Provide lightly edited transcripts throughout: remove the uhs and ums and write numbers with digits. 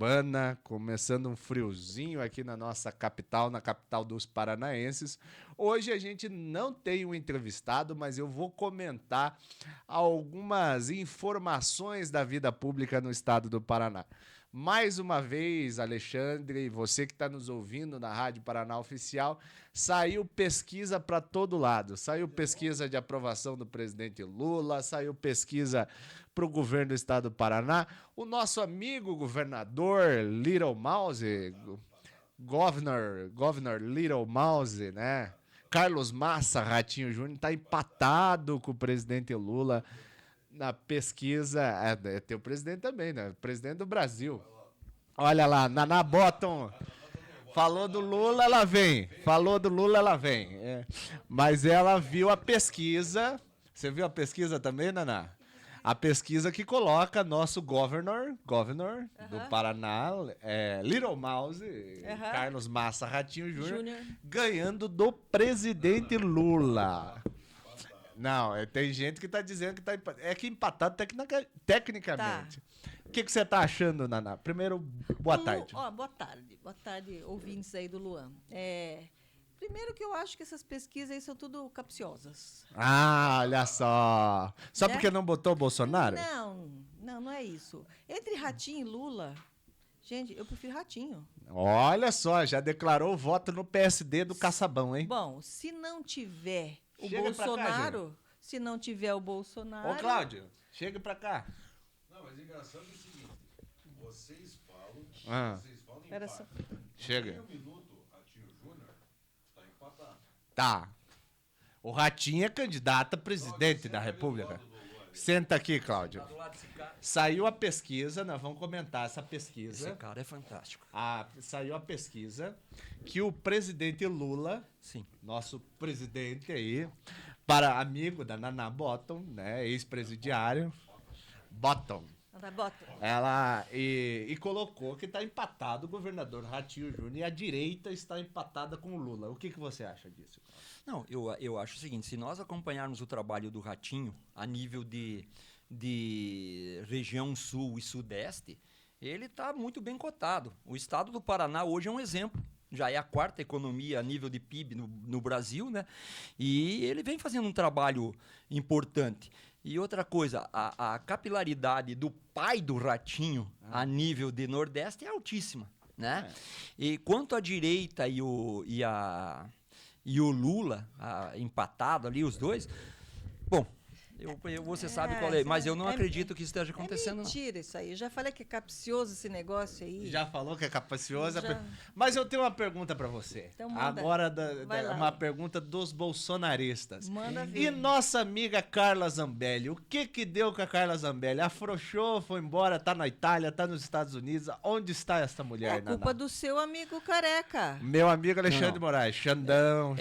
Pana, começando um friozinho aqui na nossa capital, na capital dos paranaenses. Hoje a gente não tem um entrevistado, mas eu vou comentar algumas informações da vida pública no estado do Paraná. Mais uma vez, Alexandre, você que está nos ouvindo na Rádio Paraná Oficial, saiu pesquisa para todo lado. Saiu pesquisa de aprovação do presidente Lula, saiu pesquisa para o governo do estado do Paraná. O nosso amigo governador Little Mouse, Governor Little Mouse, né? Carlos Massa, Ratinho Júnior, está empatado com o presidente Lula na pesquisa. Tem o presidente também, né? Presidente do Brasil. Olha lá, Naná Bottom. Falou do Lula, ela vem. Falou do Lula, ela vem. Mas ela viu a pesquisa. Você viu a pesquisa também, Naná? A pesquisa que coloca nosso governor do Paraná, Little Mouse, Carlos Massa Ratinho Júnior, ganhando do presidente Lula. Não, tem gente que tá dizendo que tá empatado. É que empatado tecnicamente. Tá. O que você tá achando, Naná? Primeiro, boa tarde. Boa tarde. Boa tarde, ouvintes aí do Luan. Primeiro que eu acho que essas pesquisas aí são tudo capciosas. Ah, olha só. Só porque não botou o Bolsonaro? Não é isso. Entre Ratinho e Lula, gente, eu prefiro Ratinho. Olha só, já declarou o voto no PSD do Caçabão, hein? Bom, se não tiver o Bolsonaro, se não tiver o Bolsonaro... Ô, Cláudio, chega pra cá. Não, mas engraçado é o seguinte, vocês falam empate. Chega. Em um minuto, Ratinho Júnior está empatado. Tá. O Ratinho é candidato a presidente da República. Senta aqui, Cláudio. Saiu a pesquisa, nós vamos comentar essa pesquisa. Esse cara é fantástico. Saiu a pesquisa que o presidente Lula, sim, nosso presidente aí, para amigo da Naná Bottom, né, ex-presidiário, Bottom. Ela e colocou que está empatado o governador Ratinho Júnior e a direita está empatada com o Lula. O que você acha disso? Não, eu acho o seguinte, se nós acompanharmos o trabalho do Ratinho a nível de região sul e sudeste, ele está muito bem cotado. O estado do Paraná hoje é um exemplo. Já é a quarta economia a nível de PIB no Brasil, né? E ele vem fazendo um trabalho importante. E outra coisa, a capilaridade do pai do Ratinho a nível de Nordeste é altíssima, né? E quanto à direita e o Lula, empatado ali, os dois, bom, você sabe qual é, mas eu não acredito que isso esteja acontecendo. É mentira isso aí, eu já falei que é capcioso esse negócio aí. Já falou que é capcioso? Mas eu tenho uma pergunta para você. Então manda. Agora, uma pergunta dos bolsonaristas. Manda ver. E nossa amiga Carla Zambelli, o que deu com a Carla Zambelli? Afrouxou, foi embora, tá na Itália, tá nos Estados Unidos. Onde está essa mulher, É culpa do seu amigo careca. Meu amigo Alexandre Moraes, Xandão.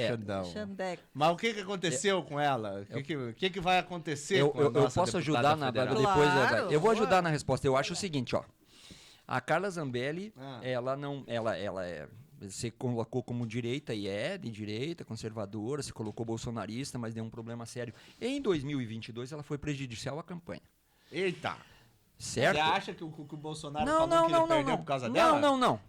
Xandeco. Mas o que aconteceu com ela? O que vai acontecer? Eu posso ajudar depois. Claro, eu vou ajudar na resposta. Eu acho o seguinte, ó. A Carla Zambelli, ela se colocou como direita e é de direita, conservadora, se colocou bolsonarista, mas deu um problema sério. Em 2022, ela foi prejudicial à campanha. Eita! Certo? Você acha que o Bolsonaro falou que ele perdeu por causa dela? Não.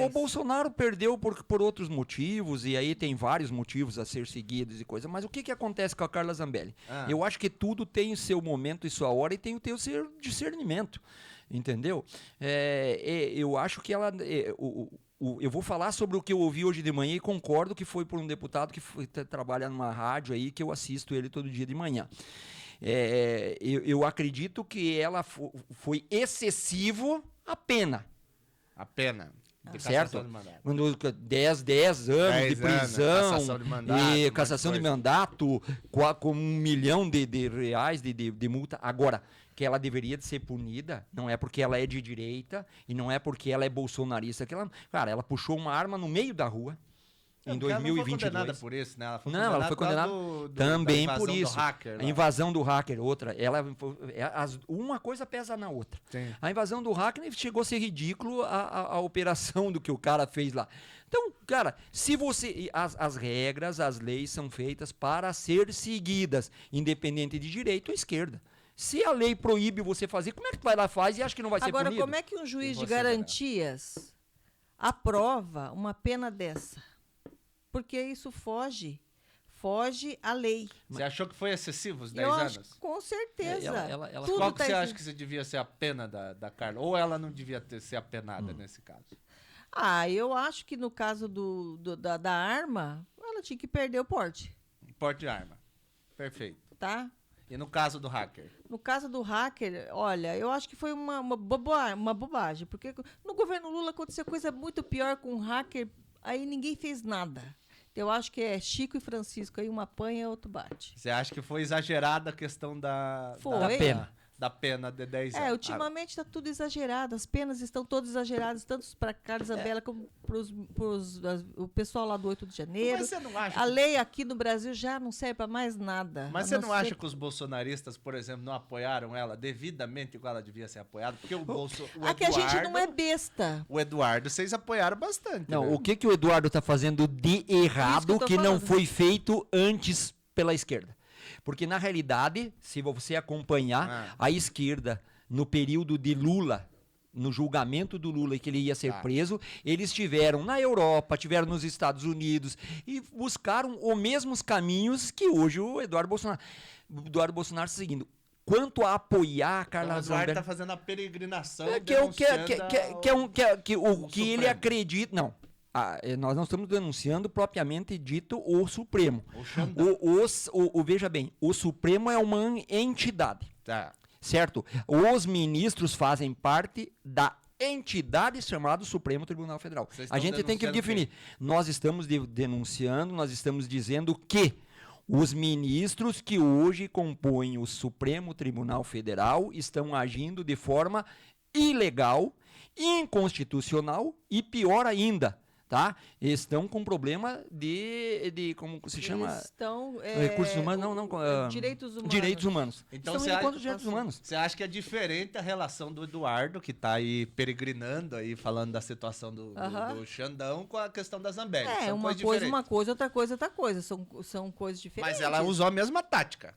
O Bolsonaro perdeu por outros motivos, e aí tem vários motivos a ser seguidos e coisa. Mas o que acontece com a Carla Zambelli? Eu acho que tudo tem o seu momento e sua hora e tem o seu discernimento. Entendeu? Eu acho que ela... eu vou falar sobre o que eu ouvi hoje de manhã e concordo que foi por um deputado que trabalha numa rádio aí, que eu assisto ele todo dia de manhã. Eu acredito que ela foi excessivo a pena. A pena. Certo? Quando 10 anos de prisão, cassação de mandato, e cassação de mandato, com R$1 milhão de multa. Agora, que ela deveria de ser punida, não é porque ela é de direita e não é porque ela é bolsonarista. Ela puxou uma arma no meio da rua. Em 2022. Ela não foi condenada por isso, né? Ela foi condenada também por isso. Hacker, a invasão do hacker, outra. Uma coisa pesa na outra. Sim. A invasão do hacker chegou a ser ridículo a operação do que o cara fez lá. Então, cara, se você. As regras, as leis são feitas para ser seguidas, independente de direita ou esquerda. Se a lei proíbe você fazer, como é que tu vai lá e faz e acha que não vai ser punido? Agora, como é que um juiz de garantias aprova uma pena dessa? Porque isso foge à lei. Você achou que foi excessivo os 10 Eu anos? acho, com certeza. Qual que você acha que devia ser a pena da Carla? Ou ela não devia ser apenada nesse caso? Eu acho que no caso da arma, ela tinha que perder o porte. Porte de arma. Perfeito. Tá? E no caso do hacker? No caso do hacker, olha, eu acho que foi uma bobagem. Porque no governo Lula aconteceu coisa muito pior com o hacker, aí ninguém fez nada. Eu acho que é Chico e Francisco, aí um apanha, outro bate. Você acha que foi exagerada a questão da pena? Da pena de 10 anos. Ultimamente está tudo exagerado. As penas estão todas exageradas, tanto para Carlos Zambelli como para o pessoal lá do 8 de janeiro. Mas você não acha a lei aqui no Brasil já não serve para mais nada. Mas você não acha que os bolsonaristas, por exemplo, não apoiaram ela devidamente igual ela devia ser apoiada? Porque o Eduardo... que a gente não é besta. O Eduardo, vocês apoiaram bastante. Não, né? o que o Eduardo está fazendo de errado que não foi feito antes pela esquerda? Porque, na realidade, se você acompanhar a esquerda no período de Lula, no julgamento do Lula e que ele ia ser preso, eles estiveram na Europa, estiveram nos Estados Unidos e buscaram os mesmos caminhos que hoje o Eduardo Bolsonaro. O Eduardo Bolsonaro está seguindo. Quanto a apoiar a Carla Zambelli... O Eduardo está fazendo a peregrinação que ele acredita... Não. Nós não estamos denunciando propriamente dito o Supremo. Veja bem, o Supremo é uma entidade, certo? Os ministros fazem parte da entidade chamada Supremo Tribunal Federal. A gente tem que definir. Nós estamos denunciando, nós estamos dizendo que os ministros que hoje compõem o Supremo Tribunal Federal estão agindo de forma ilegal, inconstitucional e pior ainda, tá? Estão com problema de como se chama? Estão recursos humanos, direitos humanos. Direitos humanos. Então estão indo contra os direitos humanos. Você acha que é diferente a relação do Eduardo, que está aí peregrinando, aí falando da situação do Xandão, com a questão da Zambelli? São uma coisa uma coisa, outra coisa outra coisa. São coisas diferentes. Mas ela usou a mesma tática.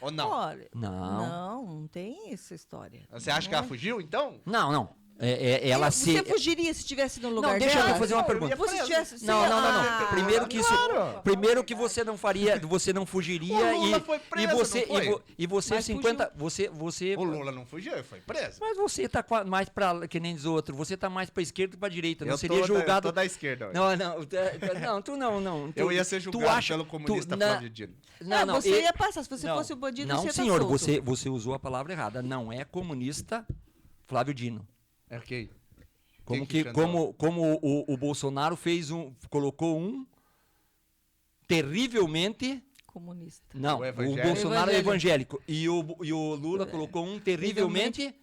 Ou não? Olha, não. Não tem essa história. Você acha que ela fugiu, então? Não. Você fugiria se estivesse no lugar dela? Deixa eu fazer uma pergunta. Não. Primeiro que você não faria, você não fugiria o Lula foi preso, e você mas 50, você O Lula não fugiu, ele foi preso. Mas você tá mais para que nem diz outro, você tá mais para esquerda que para direita, não seria eu julgado. tô da esquerda hoje. Não. Eu ia ser julgado pelo comunista Flávio Dino. Você ia passar, se você fosse o bandido, não, você ia senhor, tá solto. você usou a palavra errada. Não é comunista Flávio Dino. Ok. Como o Bolsonaro colocou um terrivelmente comunista. Não, o Bolsonaro é evangélico e o Lula colocou um terrivelmente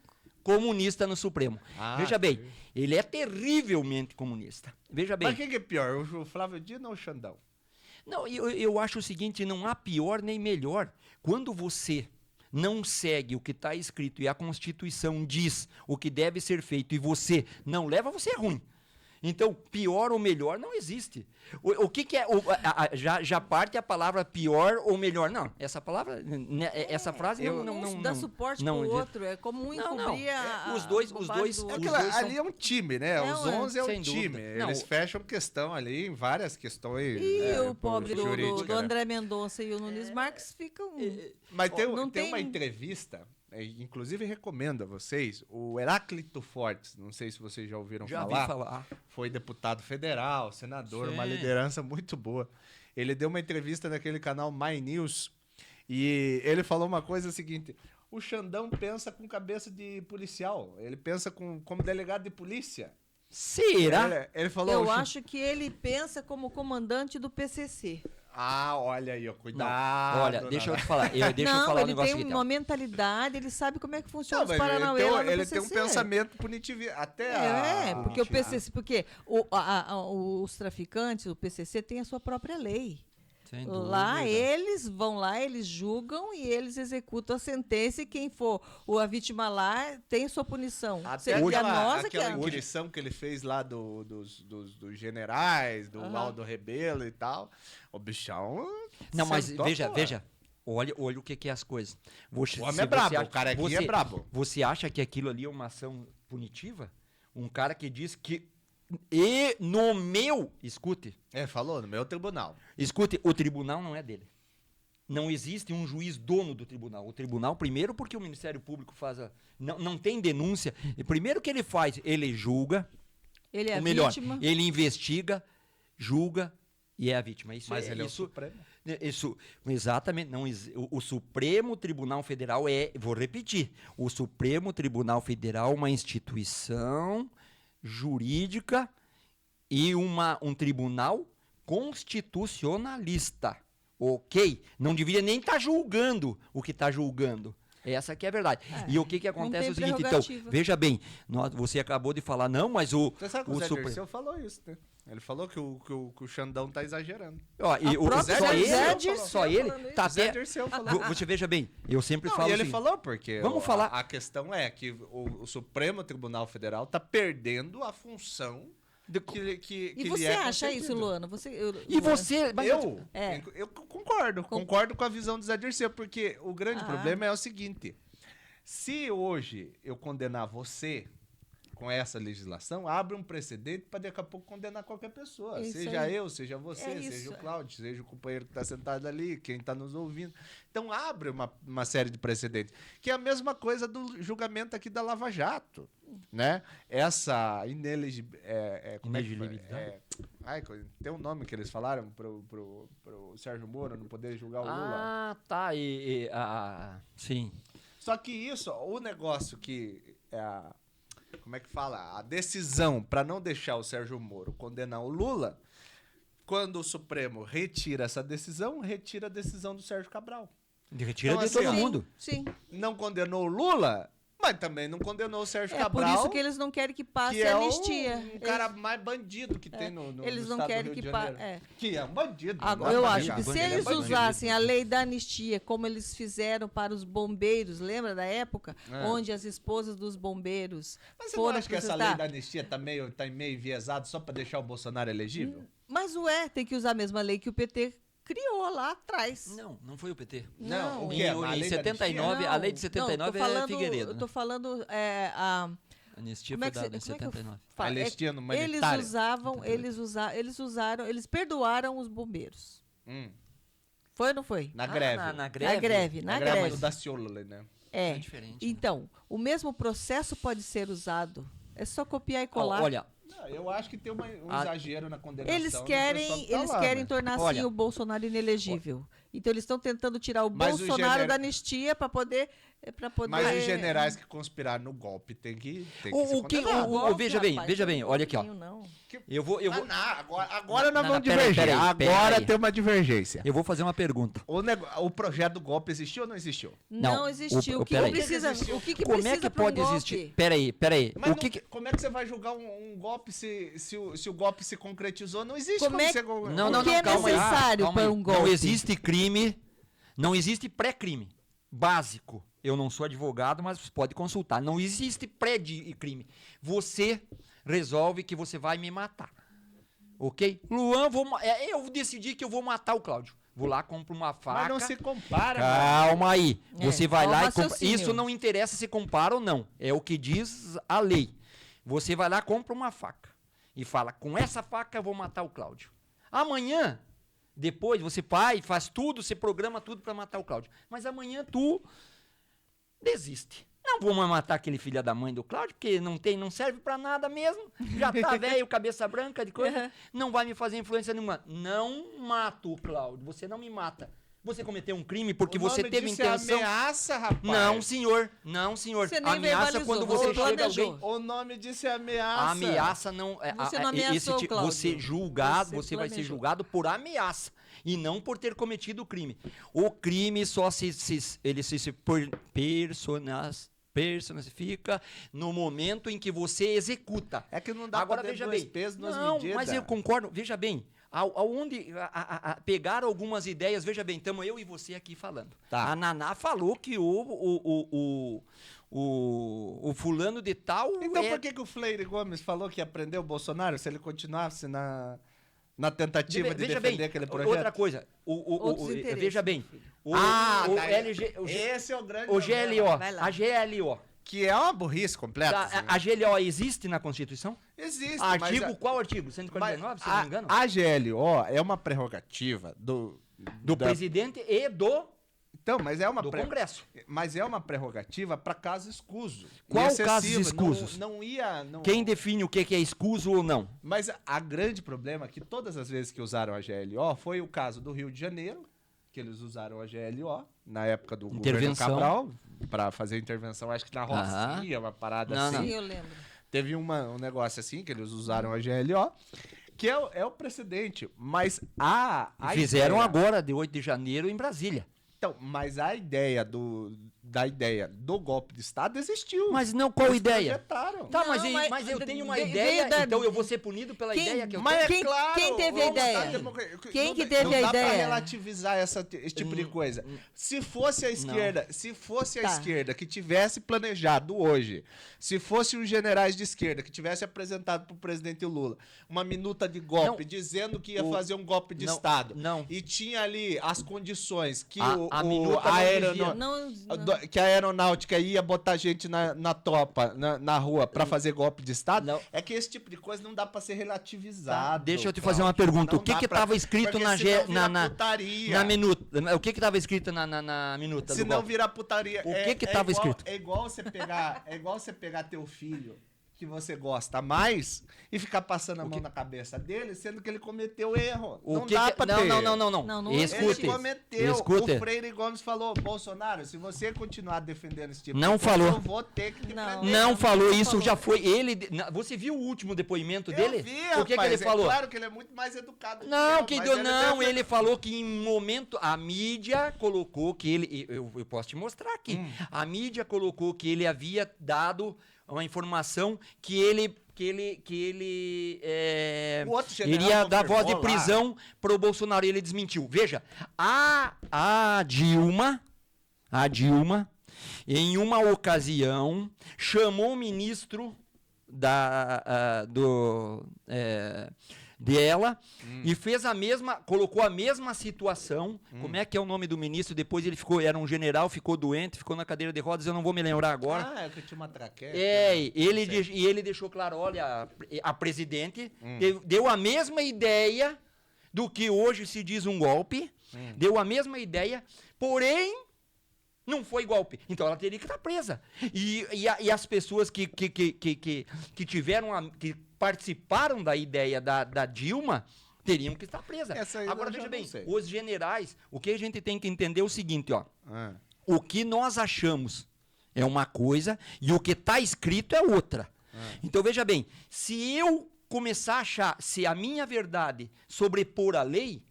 comunista no Supremo. Veja bem, ele é terrivelmente comunista. Veja bem. Mas quem que é pior, o Flávio Dino ou o Xandão? Não, eu acho o seguinte, não há pior nem melhor. Quando você não segue o que está escrito e a Constituição diz o que deve ser feito e você não leva, você é ruim. Então, pior ou melhor não existe. O que é... já parte a palavra pior ou melhor. Não, essa palavra, essa frase não dá suporte para o outro. É como um encobrir os dois ali é um time, né? Os 11 é um time. Dúvida. Eles fecham questão ali em várias questões. E o pobre do André Mendonça e o Nunes Marques ficam... Mas tem uma entrevista... Inclusive recomendo a vocês o Heráclito Fortes, não sei se vocês já ouviram falar. Já vi falar. Foi deputado federal, senador, uma liderança muito boa. Ele deu uma entrevista naquele canal My News e ele falou uma coisa seguinte: o Xandão pensa com cabeça de policial, ele pensa como delegado de polícia. Será? Ele falou. Eu acho que ele pensa como comandante do PCC. Olha aí, ó, cuidado. Olha, deixa eu te falar. Deixa eu falar um negócio aqui. Ele tem uma mentalidade, ele sabe como é que funciona os Paranauê lá no Ele PCC. tem um pensamento punitivo. Porque o PCC, porque os traficantes, o PCC tem a sua própria lei. Lá eles vão lá, eles julgam e eles executam a sentença e quem for a vítima lá tem sua punição. Até aquela inquirição que ele fez lá dos olha o que é as coisas. O homem é brabo, o cara aqui é brabo. Você acha que aquilo ali é uma ação punitiva? Um cara que diz que... E no meu... Escute. Falou, no meu tribunal. Escute, o tribunal não é dele. Não existe um juiz dono do tribunal. O tribunal, primeiro, porque o Ministério Público não tem denúncia. E primeiro que ele faz, ele julga. Ele é a vítima. Ele investiga, julga e é a vítima. Mas ele é o Supremo. Isso, exatamente. Não, o Supremo Tribunal Federal vou repetir, o Supremo Tribunal Federal é uma instituição jurídica e um tribunal constitucionalista. Ok? Não deveria nem estar julgando o que está julgando. Essa que é a verdade. E o que acontece é o seguinte, então, veja bem, você acabou de falar, não, mas Você sabe que o Zé Dirceu falou isso, né? Ele falou que o Xandão tá exagerando. Só ele? Tá Zé Dirceu falou. Você veja bem, eu sempre falo ele falou porque vamos falar. A questão é que o Supremo Tribunal Federal tá perdendo a função e você acha isso, Luana? Eu concordo com a visão do Zé Dirceu, porque o grande problema é o seguinte: se hoje eu condenar você com essa legislação, abre um precedente para daqui a pouco condenar qualquer pessoa, seja eu, seja você, seja o Cláudio, seja o companheiro que está sentado ali, quem está nos ouvindo. Então abre uma série de precedentes, que é a mesma coisa do julgamento aqui da Lava Jato, né? Essa inelegibilidade. Tem um nome que eles falaram pro Sérgio Moro não poder julgar o Lula. Tá. Sim. Só que isso, o negócio que como é que fala? A decisão para não deixar o Sérgio Moro condenar o Lula, quando o Supremo retira essa decisão, retira a decisão do Sérgio Cabral. Retira de todo mundo. Sim. Não condenou o Lula, mas também não condenou o Sérgio Cabral. É por isso que eles não querem que passe a anistia. Um cara mais bandido que tem no eles no não estado querem do Rio que de Janeiro. Que é um bandido. Eu acho que se eles usassem a lei da anistia, como eles fizeram para os bombeiros, lembra da época? Onde as esposas dos bombeiros Mas você não acha que essa lei da anistia tá meio enviesada só para deixar o Bolsonaro elegível? Mas tem que usar a mesma lei que o PT criou lá atrás. Não foi o PT. Não, o quê? Em 79, a lei de 79 é Figueiredo. Eu tô falando a anistia foi dada em 79. A anistia no humanitário. Eles perdoaram os bombeiros. Foi ou não foi? Na greve. Na greve. Na greve. Do Daciolo, né? É diferente. Então, o mesmo processo pode ser usado. É só copiar e colar. Olha, eu acho que tem um exagero na condenação. Eles querem tornar assim o Bolsonaro inelegível. Então eles estão tentando tirar o Bolsonaro da anistia para poder. Mas os generais que conspiraram no golpe tem que ser condenados. Veja bem, olha aqui, ó. Eu vou. Agora nós vamos divergir. Agora tem uma divergência. Eu vou fazer uma pergunta. O projeto do golpe existiu ou não existiu? Não existiu. O que precisa como é que pode existir? Peraí. Mas como é que você vai julgar um golpe se o golpe se concretizou? Não existe como você... O que é necessário para um golpe? Não existe crime, não existe pré-crime. Básico. Eu não sou advogado, mas você pode consultar. Não existe pré-crime. Você resolve que você vai me matar. Ok? Luan, eu decidi que eu vou matar o Cláudio. Vou lá, compro uma faca. Mas não se compara. Calma aí. Você vai lá e compra. Isso não interessa se compara ou não. É o que diz a lei. Você vai lá, compra uma faca. E fala, com essa faca eu vou matar o Cláudio. Amanhã, depois, você faz tudo, você programa tudo para matar o Cláudio. Mas amanhã tu desiste. Não vou mais matar aquele filho da mãe do Cláudio, porque não serve pra nada mesmo. Já tá velho, cabeça branca de coisa. Não vai me fazer influência nenhuma. Não mato o Cláudio. Você não me mata. Você cometeu um crime porque você teve intenção. Ameaça, rapaz. Não, senhor. Você nem ameaça quando você chega alguém. O nome disso é ameaça. A ameaça não Você não ameaçou, Cláudio. Você vai ser julgado por ameaça e não por ter cometido o crime. O crime só se personifica no momento em que você executa. É que não dá para ter dois pesos, duas medidas. Não, mas eu concordo. Veja bem, aonde pegaram algumas ideias, veja bem, estamos eu e você aqui falando. Tá. A Naná falou que o fulano de tal... Então por que o Freire Gomes falou que ia prender o Bolsonaro se ele continuasse Na tentativa de defender aquele projeto? Outra coisa, veja bem, esse é o grande problema. A GLO. Que é uma burrice completa. A GLO existe na Constituição? Existe. Qual artigo? 149, se não me engano? A GLO é uma prerrogativa do presidente e do Congresso. Mas é uma prerrogativa para caso escuso. Qual casos escusos? Não. Quem define o que é escuso ou não? Mas a grande problema é que todas as vezes que usaram a GLO foi o caso do Rio de Janeiro, que eles usaram a GLO na época do governo Cabral para fazer intervenção, acho que na Rocinha, uma parada assim. Sim, eu lembro. Teve um negócio assim que eles usaram a GLO, que é o precedente. Mas fizeram ideia... agora, de 8 de janeiro, em Brasília. Então, mas a ideia do golpe de Estado existiu. Mas não, qual ideia? Projetaram. Tá, mas eu tenho uma ideia, então eu vou ser punido pela ideia que eu tenho. Mas claro, quem teve a ideia? Quem que teve a ideia? Não dá pra relativizar esse tipo de coisa. Se fosse a esquerda, esquerda que tivesse planejado hoje, se fosse os generais de esquerda que tivesse apresentado pro presidente Lula uma minuta de golpe, dizendo que ia fazer um golpe de Estado, e tinha ali as condições que que a aeronáutica ia botar gente na tropa, na rua, pra fazer golpe de Estado, é que esse tipo de coisa não dá pra ser relativizado. Deixa eu te fazer uma pergunta. O que estava escrito na minuta? O que estava escrito na minuta? Se não virar putaria. O que estava escrito? É igual você pegar teu filho que você gosta mais e ficar passando a mão na cabeça dele, sendo que ele cometeu erro. Não dá pra ter. Não. Escute. Ele cometeu. Escute. O Freire Gomes falou, Bolsonaro, se você continuar defendendo esse tipo de coisa, eu vou ter que te prender. Não falou isso, já foi ele. Você viu o último depoimento dele? Eu vi, o que ele falou? Claro que ele é muito mais educado. Ele falou que em momento a mídia colocou que ele, eu posso te mostrar aqui. A mídia colocou que ele havia dado uma informação que ele iria dar voz de prisão pro Bolsonaro, e ele desmentiu. Veja, a Dilma, em uma ocasião, chamou o ministro dela e fez colocou a mesma situação. Como é que é o nome do ministro? Depois ele era um general, ficou doente, ficou na cadeira de rodas, eu não vou me lembrar agora. É que tinha uma traqueira. Ele deixou claro, olha, a presidente deu a mesma ideia do que hoje se diz um golpe, deu a mesma ideia, porém não foi golpe. Então ela teria que estar presa. E as pessoas que participaram da ideia da Dilma teriam que estar presas. Agora, veja bem, os generais, o que a gente tem que entender é o seguinte, ó. O que nós achamos é uma coisa e o que está escrito é outra. Então, veja bem, se eu começar a achar, se a minha verdade sobrepor a lei,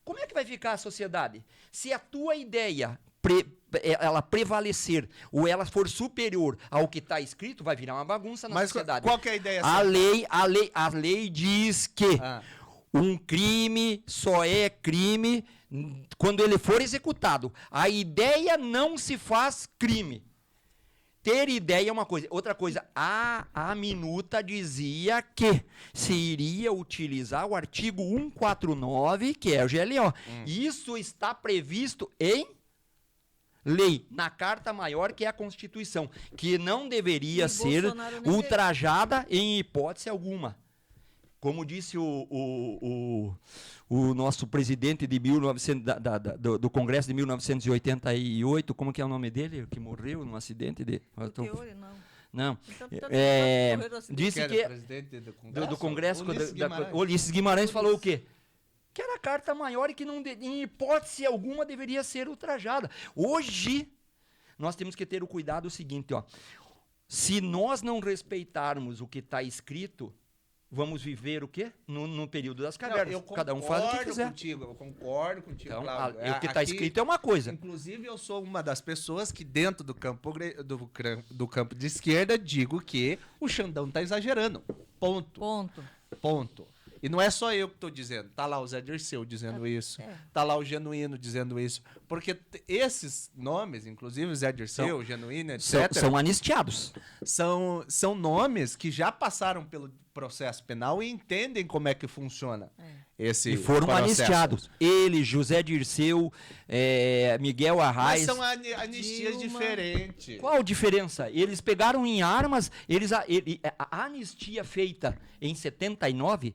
como é que vai ficar a sociedade? Se a tua ideia ela prevalecer ou ela for superior ao que está escrito, vai virar uma bagunça na sociedade. Qual que é a ideia? A lei diz que um crime só é crime quando ele for executado. A ideia não se faz crime. Ter ideia é uma coisa. Outra coisa, a minuta dizia que se iria utilizar o artigo 149, que é o GLO. Isso está previsto em lei, na Carta Maior, que é a Constituição, que não deveria ser ultrajada em hipótese alguma. Como disse o nosso presidente de do Congresso de 1988, como que é o nome dele, que morreu num acidente de... Não. Disse que do Congresso, Ulisses Guimarães falou o quê? Que era a Carta Maior e que não, em hipótese alguma, deveria ser ultrajada. Hoje, nós temos que ter o cuidado seguinte, ó. Se nós não respeitarmos o que está escrito, vamos viver o quê? No período das cavernas. Cada um faz o que quiser. Eu concordo contigo. Então, claro. O que está escrito é uma coisa. Inclusive, eu sou uma das pessoas que, dentro do campo de esquerda, digo que o Xandão está exagerando. Ponto. E não é só eu que estou dizendo. Tá lá o Zé Dirceu dizendo isso. Tá lá o Genuíno dizendo isso. Porque esses nomes, inclusive o Zé Dirceu, o Genuíno, etc. São anistiados. São nomes que já passaram processo penal e entendem como é que funciona esse E foram processo. anistiados. Ele, José Dirceu, Miguel Arraes. Mas são anistias diferentes. Qual a diferença? Eles pegaram em armas, a anistia feita em 79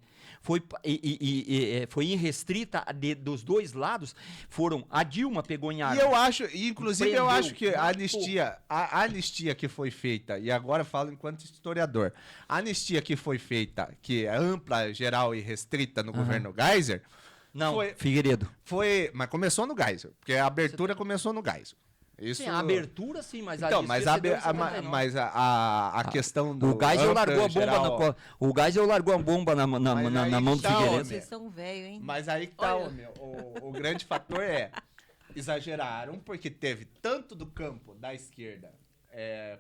foi irrestrita dos dois lados. A Dilma pegou em armas. E eu acho, inclusive, eu prendeu, acho que a anistia que foi feita, e agora eu falo enquanto historiador, a anistia que foi feita, que é ampla, geral e restrita no governo Geisel, Não, Figueiredo. mas começou no Geisel, porque a abertura começou no Geisel. Isso... Sim, a abertura sim, mas então, mas a questão do o Geisel largou a bomba geral... o Geisel largou a bomba na mão do Figueiredo. Vocês são velho, hein? Mas aí que tá, o grande fator exageraram, porque teve tanto do campo da esquerda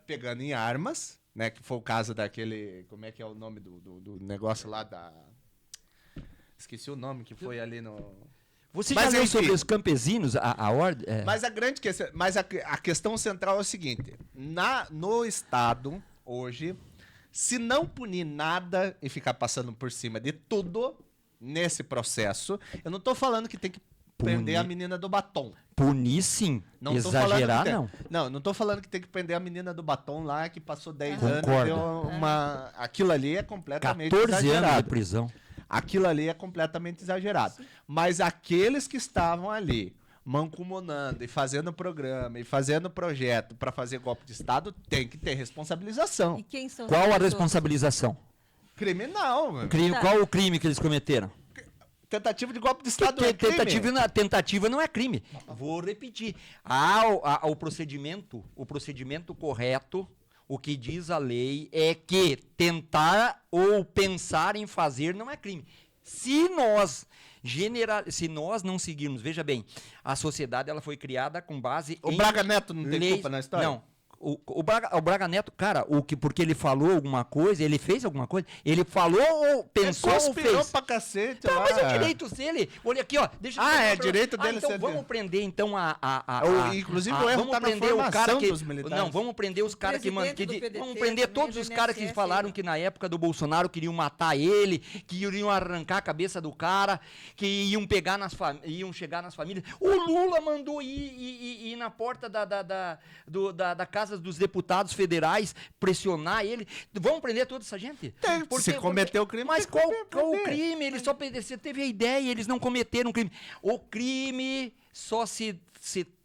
pegando em armas, né, que foi o caso daquele, como é que é o nome do negócio lá da... Esqueci o nome que foi ali no... Você já leu sobre os campesinos, a ordem? Mas a grande questão, a questão central é o seguinte: no Estado, hoje, se não punir nada e ficar passando por cima de tudo nesse processo, eu não estou falando que tem que prender a menina do batom. Punir sim, não exagerar não. Não estou falando que tem que prender a menina do batom lá, que passou 10 Concordo. anos, deu aquilo ali é completamente 14 exagerado. anos de prisão. Aquilo ali é completamente exagerado. Sim. Mas aqueles que estavam ali mancomunando e fazendo programa e fazendo projeto para fazer golpe de Estado tem que ter responsabilização. E quem são Qual a responsabilização? Criminal. Qual o crime que eles cometeram? Tentativa de golpe de Estado não é crime. Tentativa não é crime. Vou repetir. O procedimento correto, o que diz a lei é que tentar ou pensar em fazer não é crime. Se nós não seguirmos, veja bem, a sociedade ela foi criada com base em... O Braga Neto não tem culpa na história? Não. O Braga Neto, cara, porque ele falou alguma coisa, ele fez alguma coisa, ele falou ou pensou ou fez? Pra cacete, tá, mas é direito dele. Olha aqui, ó. Deixa eu direito dele. Então vamos prender então inclusive o erro tá na formação dos militares. Não, vamos prender os caras que vamos prender todos os caras que falaram que na época do Bolsonaro queriam matar ele, que iriam arrancar a cabeça do cara, que iam chegar nas famílias. O Lula mandou ir na porta da casa dos deputados federais, pressionar ele. Vamos prender toda essa gente? Se cometeu o crime, mas qual o crime? Ele só teve a ideia, eles não cometeram um crime. O crime só se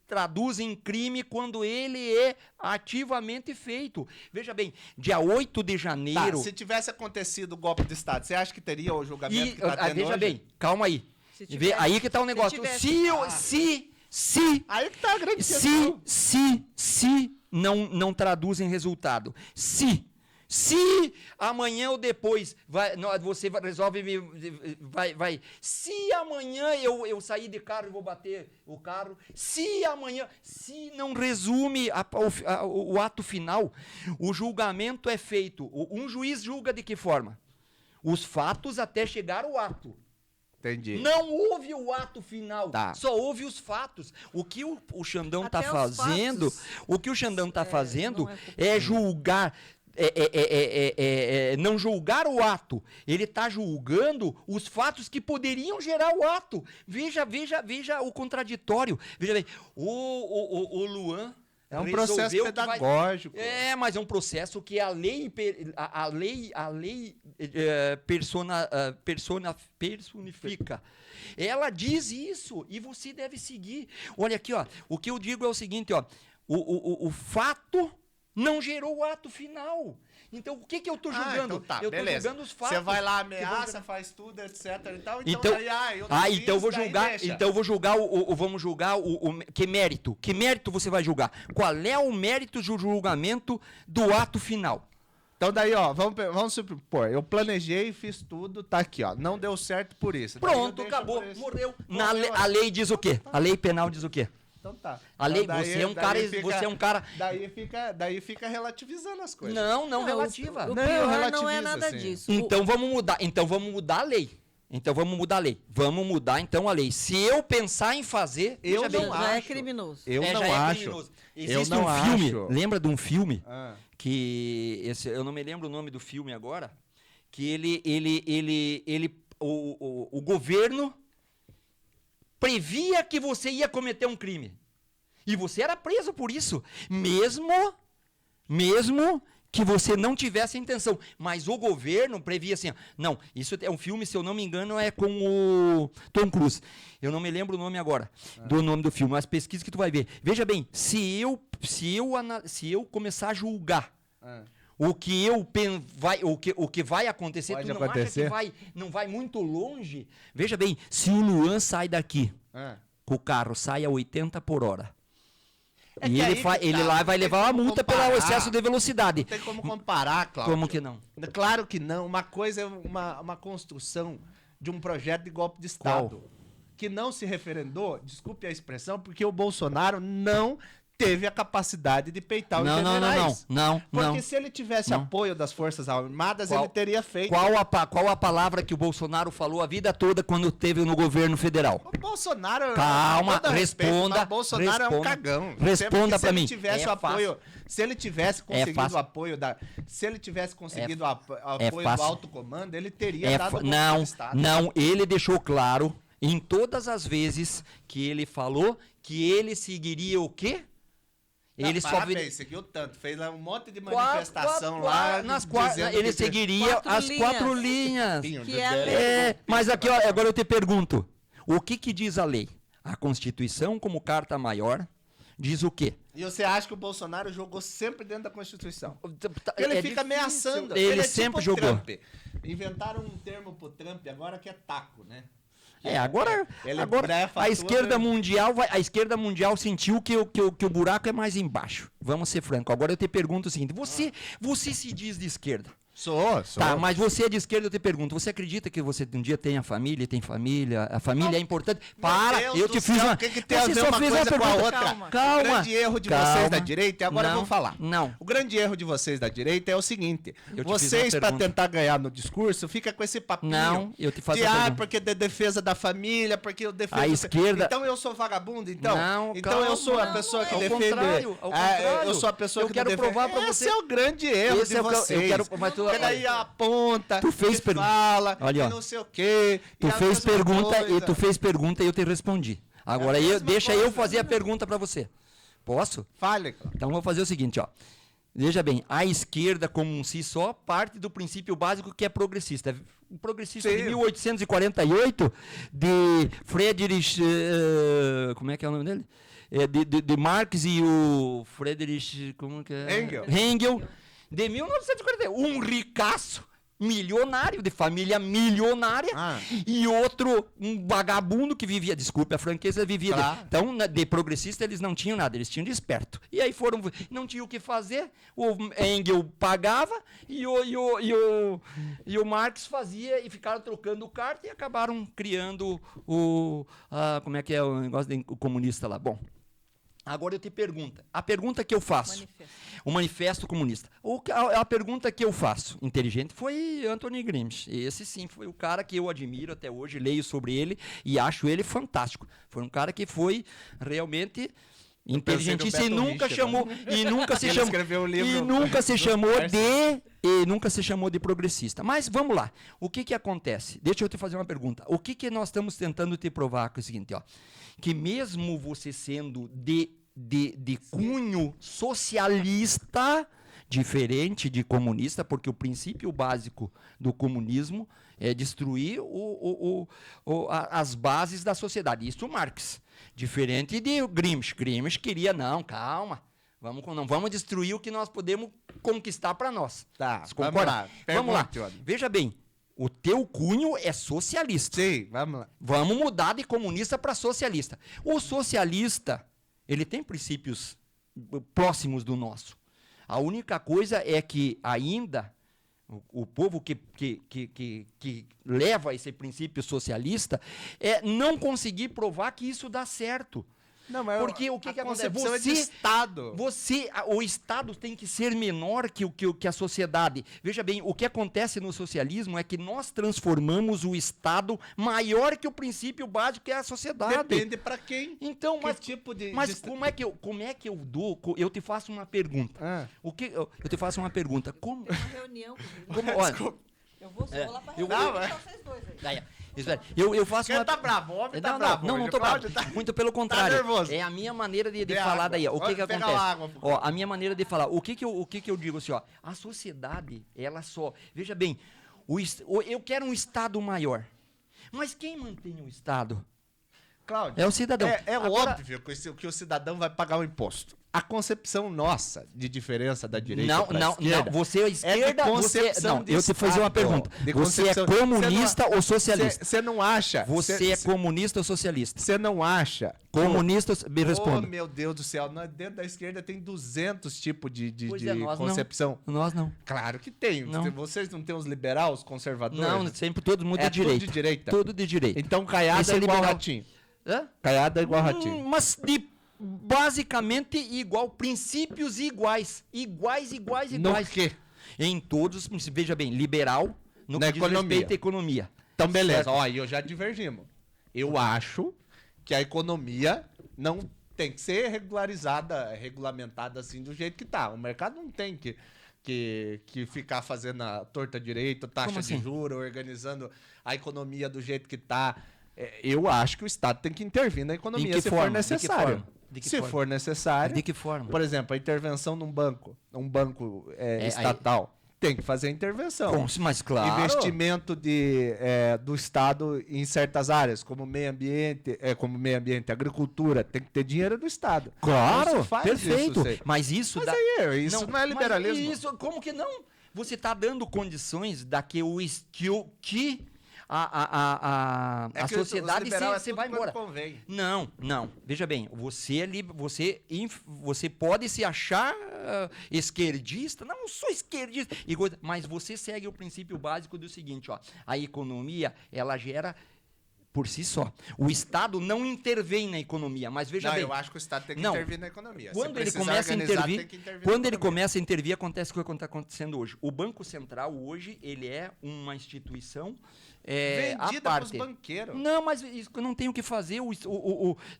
traduz em crime quando ele é ativamente feito. Veja bem, dia 8 de janeiro... Tá, se tivesse acontecido o golpe de Estado, você acha que teria o julgamento que tá tendo veja hoje? Bem, calma aí. Aí que tá o negócio. Aí que tá a grande questão. Se não traduz em resultado. Se amanhã ou depois você resolve se amanhã eu sair de carro e vou bater o carro, se não resume o ato final, o julgamento é feito. Um juiz julga de que forma? Os fatos até chegar ao ato. Entendi. Não houve o ato final, só houve os fatos. O que o Xandão está fazendo, é julgar, não julgar o ato. Ele está julgando os fatos que poderiam gerar o ato. Veja o contraditório. Veja bem, o Luan... É um processo pedagógico. Mas é um processo que a lei personifica. Ela diz isso e você deve seguir. Olha aqui, ó. O que eu digo é o seguinte, ó. O fato não gerou o ato final. Então, o que eu tô julgando? Então tá, eu tô julgando os fatos. Você vai lá, ameaça, faz tudo, etc e tal. Vamos julgar que mérito? Que mérito você vai julgar? Qual é o mérito do julgamento do ato final? Então daí, ó, vamos supor, eu planejei, fiz tudo, tá aqui, ó, não deu certo por isso. Pronto, acabou, morreu. A lei diz o quê? A lei penal diz o quê? Então tá. A lei, você é um cara... Daí fica relativizando as coisas. Não relativa. O pior não é nada disso. Então vamos mudar a lei. Vamos mudar então a lei. Se eu pensar em fazer, já é criminoso. Eu não acho. Existe um filme, lembra de um filme que eu não me lembro o nome do filme agora, que o governo previa que você ia cometer um crime. E você era preso por isso, mesmo que você não tivesse a intenção. Mas o governo previa assim, não, isso é um filme, se eu não me engano, é com o Tom Cruise. Eu não me lembro o nome agora, do nome do filme, mas pesquisa que tu vai ver. Veja bem, se eu começar a julgar o que vai acontecer, Pode tu não acontecer? acha que não vai muito longe? Veja bem, se o Luan sai daqui, com o carro sai a 80 por hora, e ele lá vai levar uma multa pelo excesso de velocidade. Não tem como comparar, Cláudio. Como que não? Claro que não. Uma coisa é uma construção de um projeto de golpe de Estado. Que não se referendou, desculpe a expressão, porque o Bolsonaro não teve a capacidade de peitar os generais. Não. Porque se ele tivesse apoio das Forças Armadas, ele teria feito... Qual a palavra que o Bolsonaro falou a vida toda quando esteve no governo federal? O Bolsonaro... Calma, respeito, responda. o Bolsonaro é um cagão. Responda pra mim. Se ele tivesse conseguido o apoio se ele tivesse conseguido o apoio do alto comando, ele teria dado o golpe de Estado. Não, ele deixou claro em todas as vezes que ele falou que ele seguiria o quê? Ele seguiu tanto, fez um monte de manifestação lá. Ele seguiria as 4 linhas. Que é a lei. Mas aqui, ó, agora eu te pergunto, o que diz a lei? A Constituição, como carta maior, diz o quê? E você acha que o Bolsonaro jogou sempre dentro da Constituição? Ele Ele fica ameaçando. Ele é sempre tipo jogou. Trump. Inventaram um termo pro Trump agora que é taco, né? Agora a esquerda mundial sentiu que o buraco é mais embaixo. Vamos ser franco. Agora eu te pergunto o seguinte: você se diz de esquerda? Sou. Tá, mas você é de esquerda, eu te pergunto, você acredita que você um dia tenha família, a família é importante? Para, eu te fiz uma... O que tem a ver uma coisa com a outra? Calma. O grande erro de vocês da direita, e agora eu vou falar. Não. O grande erro de vocês da direita é o seguinte, Eu te vocês, fiz uma para pergunta. tentar ganhar no discurso, fica com esse papinho. Não, eu te faço de, a pergunta. porque é de defesa da família, porque eu defendo... A esquerda... Então eu sou vagabundo, então? Não, então calma, eu sou a pessoa que ao defende... contrário. Eu sou a pessoa que quero provar pra Esse você. é o grande erro Esse de é o que eu vocês. quero... Mas tu, Porque daí aponta, Tu fez e pergunta. fala, Olha, e ó. não sei o quê. Tu fez pergunta coisa. e tu fez pergunta e eu te respondi. Agora a mesma deixa coisa. eu fazer a pergunta pra você. Posso? Fale. Então vou fazer o seguinte, ó. Veja bem, a esquerda como um si só parte do princípio básico que é progressista. O progressista de 1848 de Friedrich, como é que é o nome dele? De Marx e o Friedrich, como que é? Engel. De 1941, um ricaço, milionário, de família milionária, e outro, um vagabundo que vivia, desculpe a franqueza, vivia. Claro. Então, de progressista, eles não tinham nada, eles tinham de esperto. E aí não tinham o que fazer, o Engel pagava e o Marx fazia, e ficaram trocando carta e acabaram criando como é que é o negócio do comunista lá? Bom, agora eu te pergunto, a pergunta que eu faço... O Manifesto Comunista. A pergunta que eu faço, inteligente, foi Anthony Gramsci. Esse sim foi o cara que eu admiro até hoje, leio sobre ele e acho ele fantástico. Foi um cara que foi realmente inteligentíssimo e nunca se chamou de progressista. Mas vamos lá. O que acontece? Deixa eu te fazer uma pergunta. O que nós estamos tentando te provar com o seguinte, ó, que mesmo você sendo de cunho socialista, diferente de comunista, porque o princípio básico do comunismo é destruir as bases da sociedade. Isso Marx. Diferente de Gramsci. Gramsci queria, não, calma, não vamos destruir o que nós podemos conquistar para nós. Tá, vamos lá. Veja bem, o teu cunho é socialista. Sim, vamos lá. Vamos mudar de comunista para socialista. O socialista... ele tem princípios próximos do nosso. A única coisa é que ainda o povo que leva esse princípio socialista não conseguir provar que isso dá certo. Não, mas porque o que acontece? De Estado. O Estado tem que ser menor que a sociedade. Veja bem, o que acontece no socialismo é que nós transformamos o Estado maior que o princípio básico que é a sociedade. Depende para quem. Então, como é que eu dou? Eu te faço uma pergunta. Eu te faço uma pergunta. Como? Uma reunião. Eu vou lá para vocês dois aí. Eu faço Quem tá bravo? O homem tá bravo. Não tô bravo. Tá... Muito pelo contrário. Tá nervoso. É a minha maneira de falar daí. O que acontece? Água, ó, a minha maneira de falar. O que eu digo assim, ó. A sociedade, ela só... Veja bem, eu quero um Estado maior. Mas quem mantém o Estado? Cláudio, é o cidadão. Agora, óbvio que o cidadão vai pagar o imposto. A concepção nossa de diferença da direita não, você é a esquerda, eu te fazer uma pergunta. Você é comunista ou socialista? Você não acha? Você é comunista ou socialista? Você não acha? Comunista, me responda. Oh, meu Deus do céu, dentro da esquerda tem 200 tipos de nós concepção. Nós não. Claro que tem. Não. Vocês não têm os liberais, os conservadores? Não, sempre todo mundo de direita. Tudo de direita. Tudo de direita. Então Caiado é igual Ratinho. Caiado é igual Ratinho. Mas basicamente igual, princípios iguais. Iguais. No quê? Em todos os princípios. Veja bem, liberal no na que diz respeito à economia. Então, beleza. Ó, aí já divergimos. Eu acho que a economia não tem que ser regulamentada assim do jeito que tá. O mercado não tem que ficar fazendo a torta direito, taxa de juros, organizando a economia do jeito que tá. Eu acho que o Estado tem que intervir na economia se for necessário. Se for necessário. De que forma? Por exemplo, a intervenção num banco estatal. Tem que fazer a intervenção. Mas claro. Investimento do Estado em certas áreas, como meio ambiente, agricultura, tem que ter dinheiro do Estado. Claro, perfeito. Mas isso não é liberalismo. Mas isso, como que não? Você está dando condições da que a sociedade você vai embora. Não. Veja bem, você pode se achar esquerdista. Não sou esquerdista. Mas você segue o princípio básico do seguinte, ó. A economia, ela gera por si só. O Estado não intervém na economia, mas veja bem... eu acho que o Estado tem que intervir na economia. Quando ele começa a intervir, acontece o que está acontecendo hoje. O Banco Central, hoje, ele é uma instituição vendida para os banqueiros. Não, mas isso não tem o que fazer.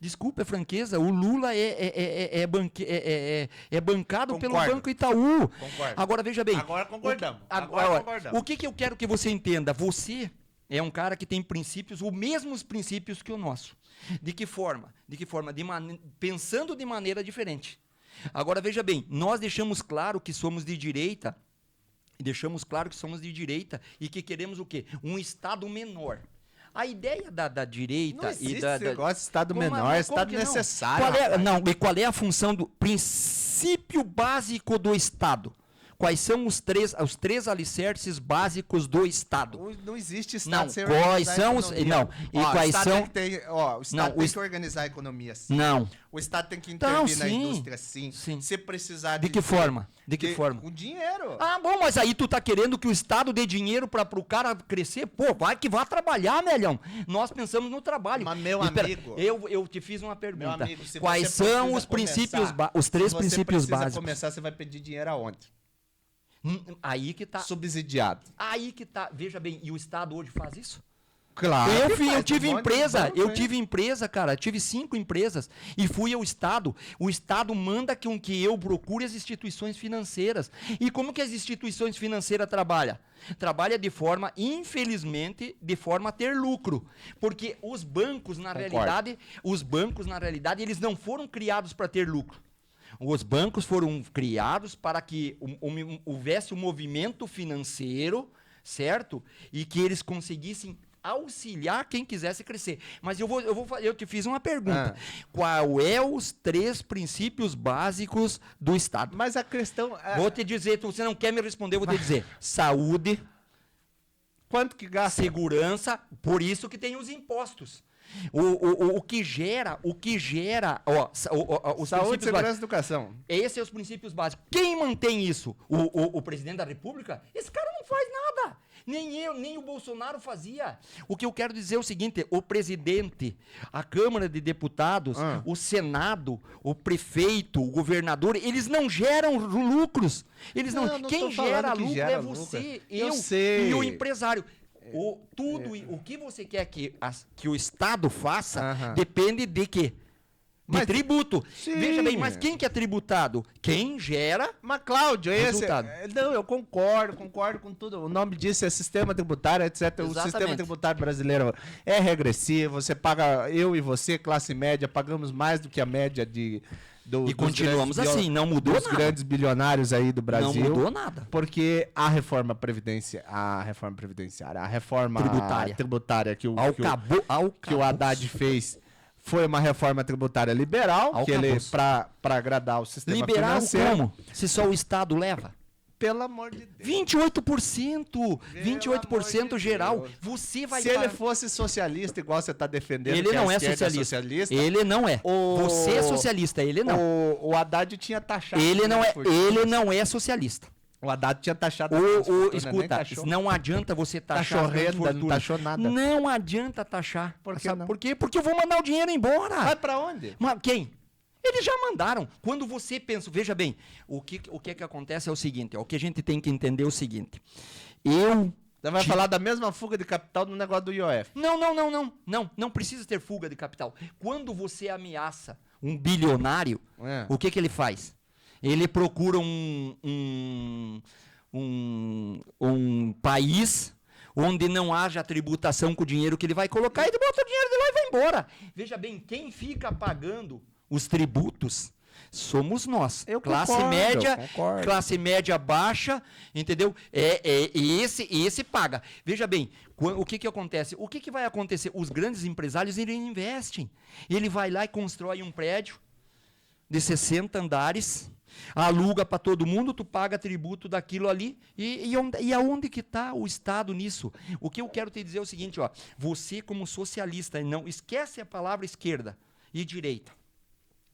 Desculpa a franqueza, o Lula é bancado pelo Banco Itaú. Concordo. Agora, veja bem... Agora concordamos. O que eu quero que você entenda? Você... é um cara que tem princípios, os mesmos princípios que o nosso. De que forma? Pensando de maneira diferente. Agora, veja bem, nós deixamos claro que somos de direita, e que queremos o quê? Um Estado menor. A ideia da direita... Não existe esse negócio de Estado menor, é Estado necessário. E qual é a função do princípio básico do Estado? Quais são os três alicerces básicos do Estado? Não existe Estado sem organizar a economia. O Estado tem que organizar a economia, sim. Não. O Estado tem que intervir na indústria, sim. Se precisar de que forma? Com dinheiro. Bom, mas aí tu tá querendo que o Estado dê dinheiro para o cara crescer? Pô, vai trabalhar, melhão. Nós pensamos no trabalho. Mas, meu amigo... Eu te fiz uma pergunta. Meu amigo, quais são os princípios os três princípios básicos? Se você começar, você vai pedir dinheiro aonde? Aí que tá. Subsidiado. Aí que tá. Veja bem, e o Estado hoje faz isso? Claro. Eu tive empresa, cara. Tive 5 empresas e fui ao Estado. O Estado manda que eu procure as instituições financeiras. E como que as instituições financeiras trabalham? Trabalha de forma, infelizmente, de forma a ter lucro. Porque os bancos, na realidade, eles não foram criados para ter lucro. Os bancos foram criados para que houvesse um movimento financeiro, certo? E que eles conseguissem auxiliar quem quisesse crescer. Mas eu te fiz uma pergunta. Qual é os 3 princípios básicos do Estado? Mas a questão... Vou te dizer, você não quer me responder, eu vou te dizer. Saúde. Quanto que gasta? Segurança. Por isso que tem os impostos. O que gera, os saúde, segurança e educação. Esses são os princípios básicos. Quem mantém isso? O presidente da República? Esse cara não faz nada. Nem o Bolsonaro fazia. O que eu quero dizer é o seguinte: o presidente, a Câmara de Deputados, o Senado, o prefeito, o governador, eles não geram lucros. Eles não. Quem gera lucro é você, eu e o empresário. O que você quer que o Estado faça depende de quê? de tributo. Sim. Veja bem, mas quem que é tributado? Quem gera. Mas, Cláudio, resultado. Não, eu concordo com tudo. O nome disso é sistema tributário, etc. Exatamente. O sistema tributário brasileiro é regressivo. Você paga, eu e você, classe média, pagamos mais do que a média e continuamos assim, não mudou nada. Os grandes bilionários aí do Brasil. Não mudou nada. Porque a reforma previdenciária, a reforma tributária que o Haddad fez foi uma reforma tributária liberal, que ele para agradar o sistema financeiro. Liberal como? Se só o Estado leva? Pelo amor de Deus. 28%! 28% geral. Deus. Você vai... Se ele fosse socialista, igual você está defendendo, ele não é socialista. Ele não é. Você é socialista, ele não. O Haddad tinha taxado... Ele não é socialista. O Haddad tinha taxado... Escuta, não adianta você taxar... Não taxou nada. Não adianta taxar. Por quê? Porque eu vou mandar o dinheiro embora. Vai pra onde? Mas quem? Eles já mandaram. Quando você pensa... Veja bem, o que acontece é o seguinte, o que a gente tem que entender é o seguinte. Você vai falar da mesma fuga de capital no negócio do IOF. Não precisa ter fuga de capital. Quando você ameaça um bilionário, o que ele faz? Ele procura um país onde não haja tributação com o dinheiro que ele vai colocar, ele bota o dinheiro de lá e vai embora. Veja bem, quem fica pagando os tributos somos nós. Classe média baixa, entendeu? E esse paga. Veja bem, o que acontece? O que vai acontecer? Os grandes empresários, eles investem. Ele vai lá e constrói um prédio de 60 andares, aluga para todo mundo, tu paga tributo daquilo ali, e aonde que está o Estado nisso? O que eu quero te dizer é o seguinte, você como socialista, não esquece a palavra esquerda e direita.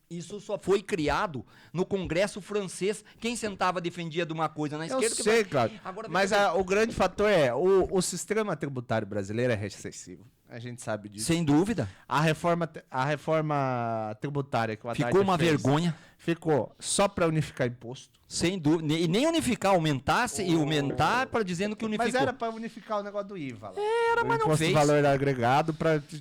Isso só foi criado no Congresso francês. Quem sentava defendia de uma coisa na esquerda... Eu sei, claro. Mas o grande fator é, o sistema tributário brasileiro é recessivo. A gente sabe disso. Sem dúvida. A reforma tributária que o Haddad ficou uma vergonha. Ficou só para unificar imposto. Sem dúvida. E nem unificar, aumentar para dizendo que unificou. Mas era para unificar o negócio do IVA lá. Mas não fez. Imposto de valor agregado,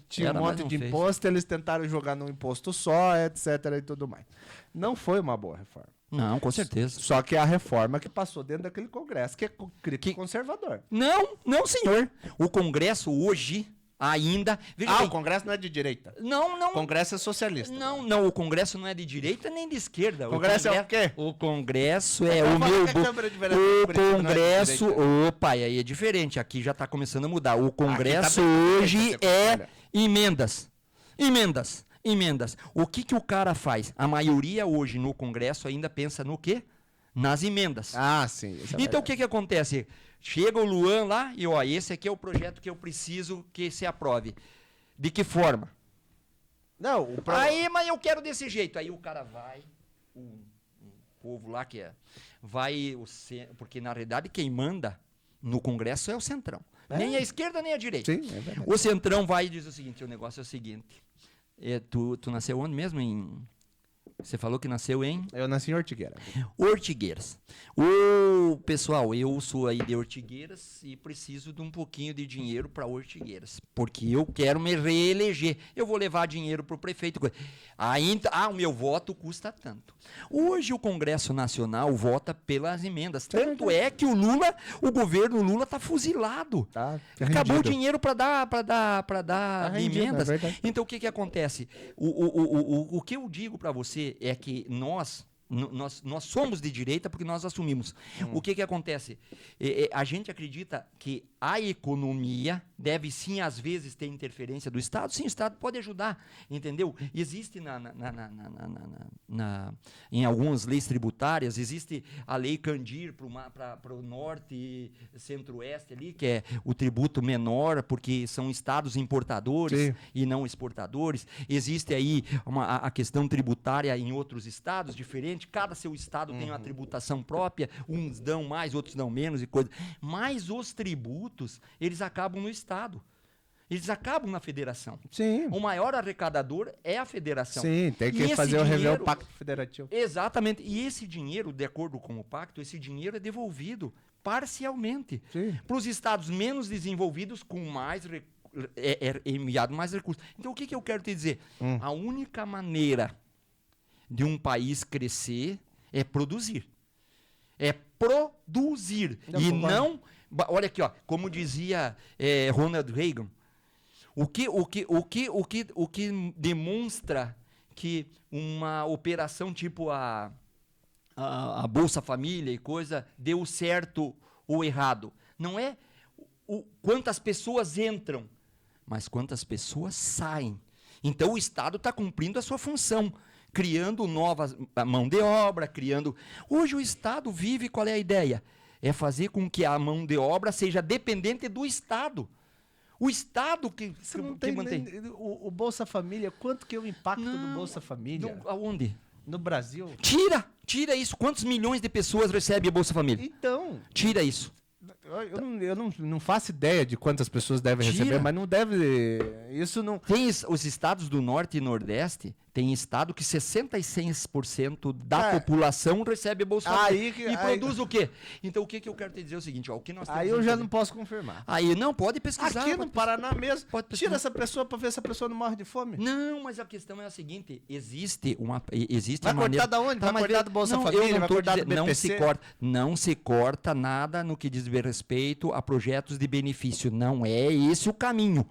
tinha um monte de imposto, eles tentaram jogar num imposto só, etc. e tudo mais. Não foi uma boa reforma. Não, com certeza. Só que é a reforma que passou dentro daquele Congresso, que é crítico conservador. Não, senhor. O Congresso hoje... Ainda. O Congresso não é de direita. Não. O Congresso é socialista. Não, o Congresso não é de direita nem de esquerda. O Congresso é o quê? O Congresso é o meu. O Congresso. Opa, aí é diferente. Aqui já está começando a mudar. O Congresso hoje é emendas. O que o cara faz? A maioria hoje no Congresso ainda pensa no quê? Nas emendas. Sim. Então o que acontece? Chega o Luan lá e, esse aqui é o projeto que eu preciso que se aprove. De que forma? Mas eu quero desse jeito. Aí o cara vai, o povo lá porque na realidade quem manda no Congresso é o Centrão. Nem a esquerda, nem a direita. Sim, é verdade. O Centrão vai e diz o seguinte, o negócio é o seguinte, tu nasceu onde mesmo? Você falou que nasceu em... Eu nasci em Ortigueira. Ortigueiras. Pessoal, eu sou aí de Ortigueiras e preciso de um pouquinho de dinheiro para Ortigueiras, porque eu quero me reeleger. Eu vou levar dinheiro para o prefeito. O meu voto custa tanto. Hoje o Congresso Nacional vota pelas emendas. Tanto é que o governo Lula está fuzilado. Acabou o dinheiro para dar emendas. Então o que acontece? O que eu digo para você é que nós somos de direita porque nós assumimos. O que acontece? A gente acredita que a economia deve sim, às vezes, ter interferência do Estado. Sim, o Estado pode ajudar, entendeu? Existe em algumas leis tributárias, existe a lei Candir para o norte e centro-oeste ali, que é o tributo menor, porque são estados importadores e não exportadores. Existe aí a questão tributária em outros estados diferentes. Cada seu estado tem uma tributação própria, uns dão mais, outros dão menos e coisa. Mas os tributos, eles acabam no estado. Eles acabam na federação. Sim. O maior arrecadador é a federação. Sim, tem que rever o pacto federativo. Exatamente. E esse dinheiro, de acordo com o pacto, esse dinheiro é devolvido parcialmente para os estados menos desenvolvidos com mais enviado mais recursos. Então, o que eu quero te dizer? A única maneira de um país crescer é produzir. É produzir. E não... Olha aqui, ó, como dizia Ronald Reagan, o que demonstra que uma operação tipo a Bolsa Família e coisa deu certo ou errado? Não é quantas pessoas entram, mas quantas pessoas saem. Então o Estado está cumprindo a sua função, criando novas mão de obra, criando... Hoje o Estado vive, qual é a ideia? É fazer com que a mão de obra seja dependente do Estado. O Estado que mantém. O Bolsa Família, quanto que é o impacto do Bolsa Família? Aonde? No Brasil? Tira isso. Quantos milhões de pessoas recebem a Bolsa Família? Então... Tira isso. Eu não faço ideia de quantas pessoas devem receber, mas não deve... Isso não... Tem os estados do Norte e Nordeste, tem estado que 66% da população recebe Bolsa Família. Produz o quê? Então o que eu quero te dizer é o seguinte, ó, o que nós temos... Aí eu já não posso confirmar. Aí não, pode pesquisar. Aqui no Paraná mesmo, tira essa pessoa para ver se a pessoa não morre de fome. Não, mas a questão é a seguinte, existe vai uma cortar maneira... da onde? Vai cortar do Bolsa Família? Vai cortar do BPC? Não se corta nada no que diz respeito a projetos de benefício. Não é esse o caminho.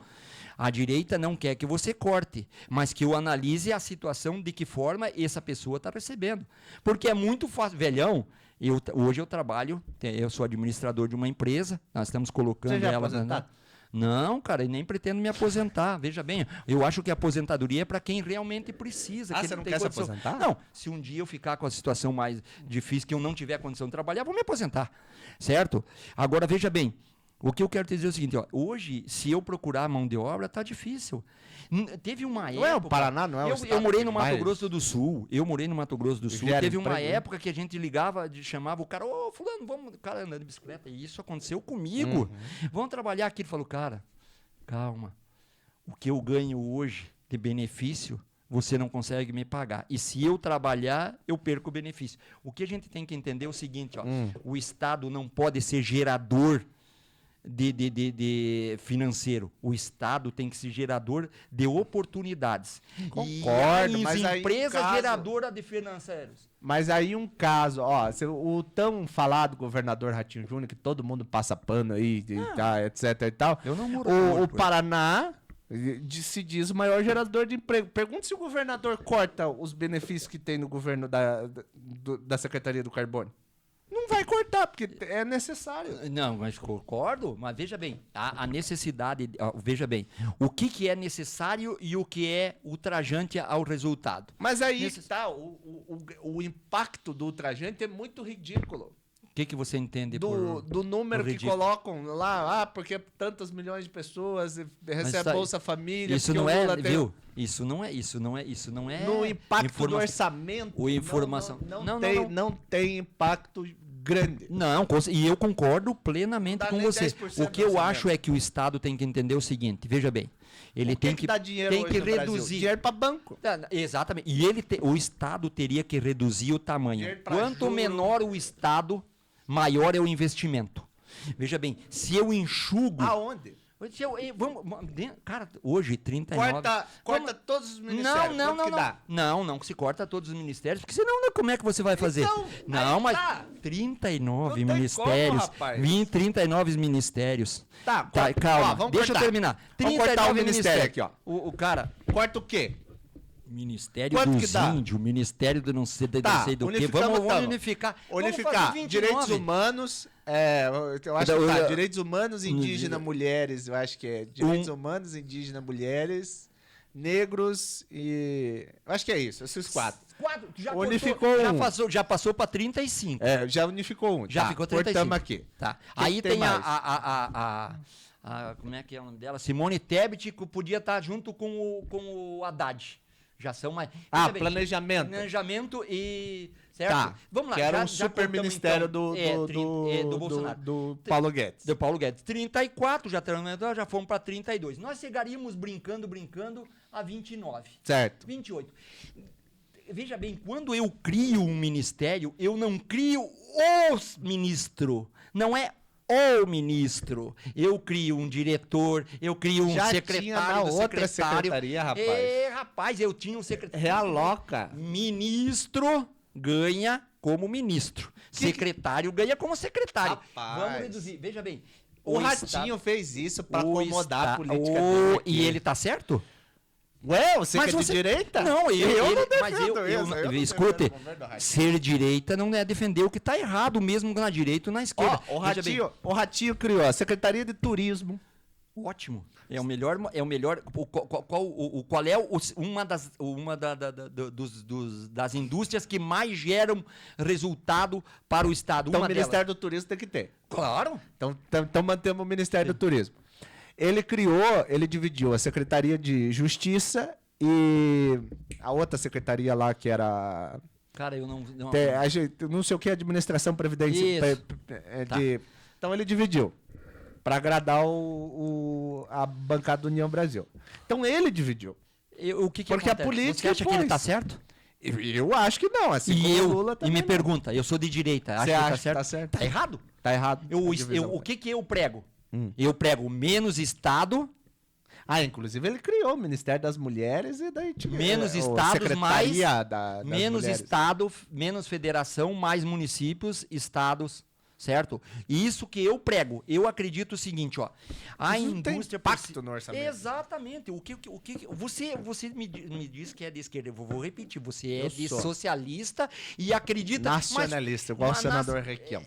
A direita não quer que você corte, mas que eu analise a situação de que forma essa pessoa está recebendo. Porque é muito fácil. Velhão, hoje eu trabalho, eu sou administrador de uma empresa, nós estamos colocando ela... Não, cara, e nem pretendo me aposentar. Veja bem, eu acho que a aposentadoria é para quem realmente precisa. Você não quer se aposentar? Não, se um dia eu ficar com a situação mais difícil, que eu não tiver condição de trabalhar, vou me aposentar, certo? Agora, veja bem, o que eu quero te dizer é o seguinte, ó, hoje, se eu procurar mão de obra, tá difícil. Teve uma época... Não é o Paraná, não é o Eu morei no Mato Grosso do Sul, teve uma época que a gente ligava, chamava o cara, ô, fulano, vamos, o cara andando de bicicleta, e isso aconteceu comigo. Vamos trabalhar aqui. Ele falou, cara, calma, o que eu ganho hoje de benefício, você não consegue me pagar. E se eu trabalhar, eu perco o benefício. O que a gente tem que entender é o seguinte, ó, o Estado não pode ser gerador de financeiro. O Estado tem que ser gerador de oportunidades. Concordo, mas a empresa geradora de financeiros. Mas aí um caso, ó, o tão falado governador Ratinho Júnior, que todo mundo passa pano aí, etc e tal. Eu não moro o Paraná se diz o maior gerador de emprego. Pergunta se o governador corta os benefícios que tem no governo da Secretaria do Carbono. Não vai cortar, porque é necessário. Não, mas concordo. Mas veja bem, a necessidade... Veja bem, o que é necessário e o que é ultrajante ao resultado. Mas aí tá, o impacto do ultrajante é muito ridículo. O que você entende do número que colocam lá, porque tantos milhões de pessoas recebem Bolsa Família. Isso não é, viu? Isso não é. No impacto do orçamento. Não tem impacto grande. Não, e eu concordo plenamente com você. O que eu acho é que o Estado tem que entender o seguinte, veja bem. Ele tem que reduzir dinheiro para banco. Exatamente. E o Estado teria que reduzir o tamanho. Quanto menor o Estado, maior é o investimento. Veja bem, se eu enxugo... Aonde? Cara, hoje, 39... Corta todos os ministérios. Não se corta todos os ministérios, porque senão como é que você vai fazer? Então, mas 39 ministérios. 39 ministérios. Tá, calma, deixa eu terminar. 39 ministérios aqui, ó. O cara... Corta o quê? Ministério dos Índios, Ministério do não sei do que. Vamos unificar. Direitos humanos, eu acho que direitos humanos, indígenas, mulheres, eu acho que é. Direitos humanos, indígenas, mulheres, negros e... Eu acho que é isso, esses quatro. Já passou para 35. Já unificou um. Já ficou 35. Cortamos aqui. Tá. Aí tem como é que é o nome dela? Simone Tebet, que podia estar junto com o Haddad. Já são mais... Planejamento. Planejamento e... Certo? Tá. Vamos lá. Que era um super ministério então, do Bolsonaro. Do Paulo Guedes. Do Paulo Guedes. 34, já fomos para 32. Nós chegaríamos brincando a 29. Certo. 28. Veja bem, quando eu crio um ministério, eu não crio os ministros. Não é o ministro, eu crio um diretor, eu crio um secretário do outra secretário. Secretaria, rapaz. Rapaz, eu tinha um secretário. Realoca. Ministro ganha como ministro. Secretário ganha como secretário. Rapaz. Vamos reduzir. Veja bem. O Ratinho fez isso pra acomodar a política dele. E ele tá certo? Ué, você quer de direita? Não, eu não mas escute, ser direita não é defender o que tá errado, mesmo na direita ou na esquerda. O Ratinho criou a Secretaria de Turismo. Ótimo. É o melhor. Qual é uma das indústrias que mais geram resultado para o Estado? Então o Ministério do Turismo tem que ter. Claro. Então mantemos o Ministério do Turismo. Ele dividiu a Secretaria de Justiça e a outra secretaria lá que era... Cara, eu não sei o que, Administração Previdência. Então ele dividiu para agradar a bancada do União Brasil. Então ele dividiu. Porque a política... Você acha que ele tá certo? Eu acho que não. Assim o Lula e me pergunta, eu sou de direita, acho que tá certo? Tá errado? Tá errado. O que eu prego? Eu prego menos Estado. Inclusive ele criou o Ministério das Mulheres e daí tinha menos estados, mais menos mulheres. Estado, menos federação, mais municípios, estados, certo? Isso que eu prego. Eu acredito o seguinte, ó. A isso indústria tem impacto no orçamento. Exatamente. Você me diz que é de esquerda. Eu vou repetir. Você é socialista e acredita... Nacionalista, igual o senador Requião.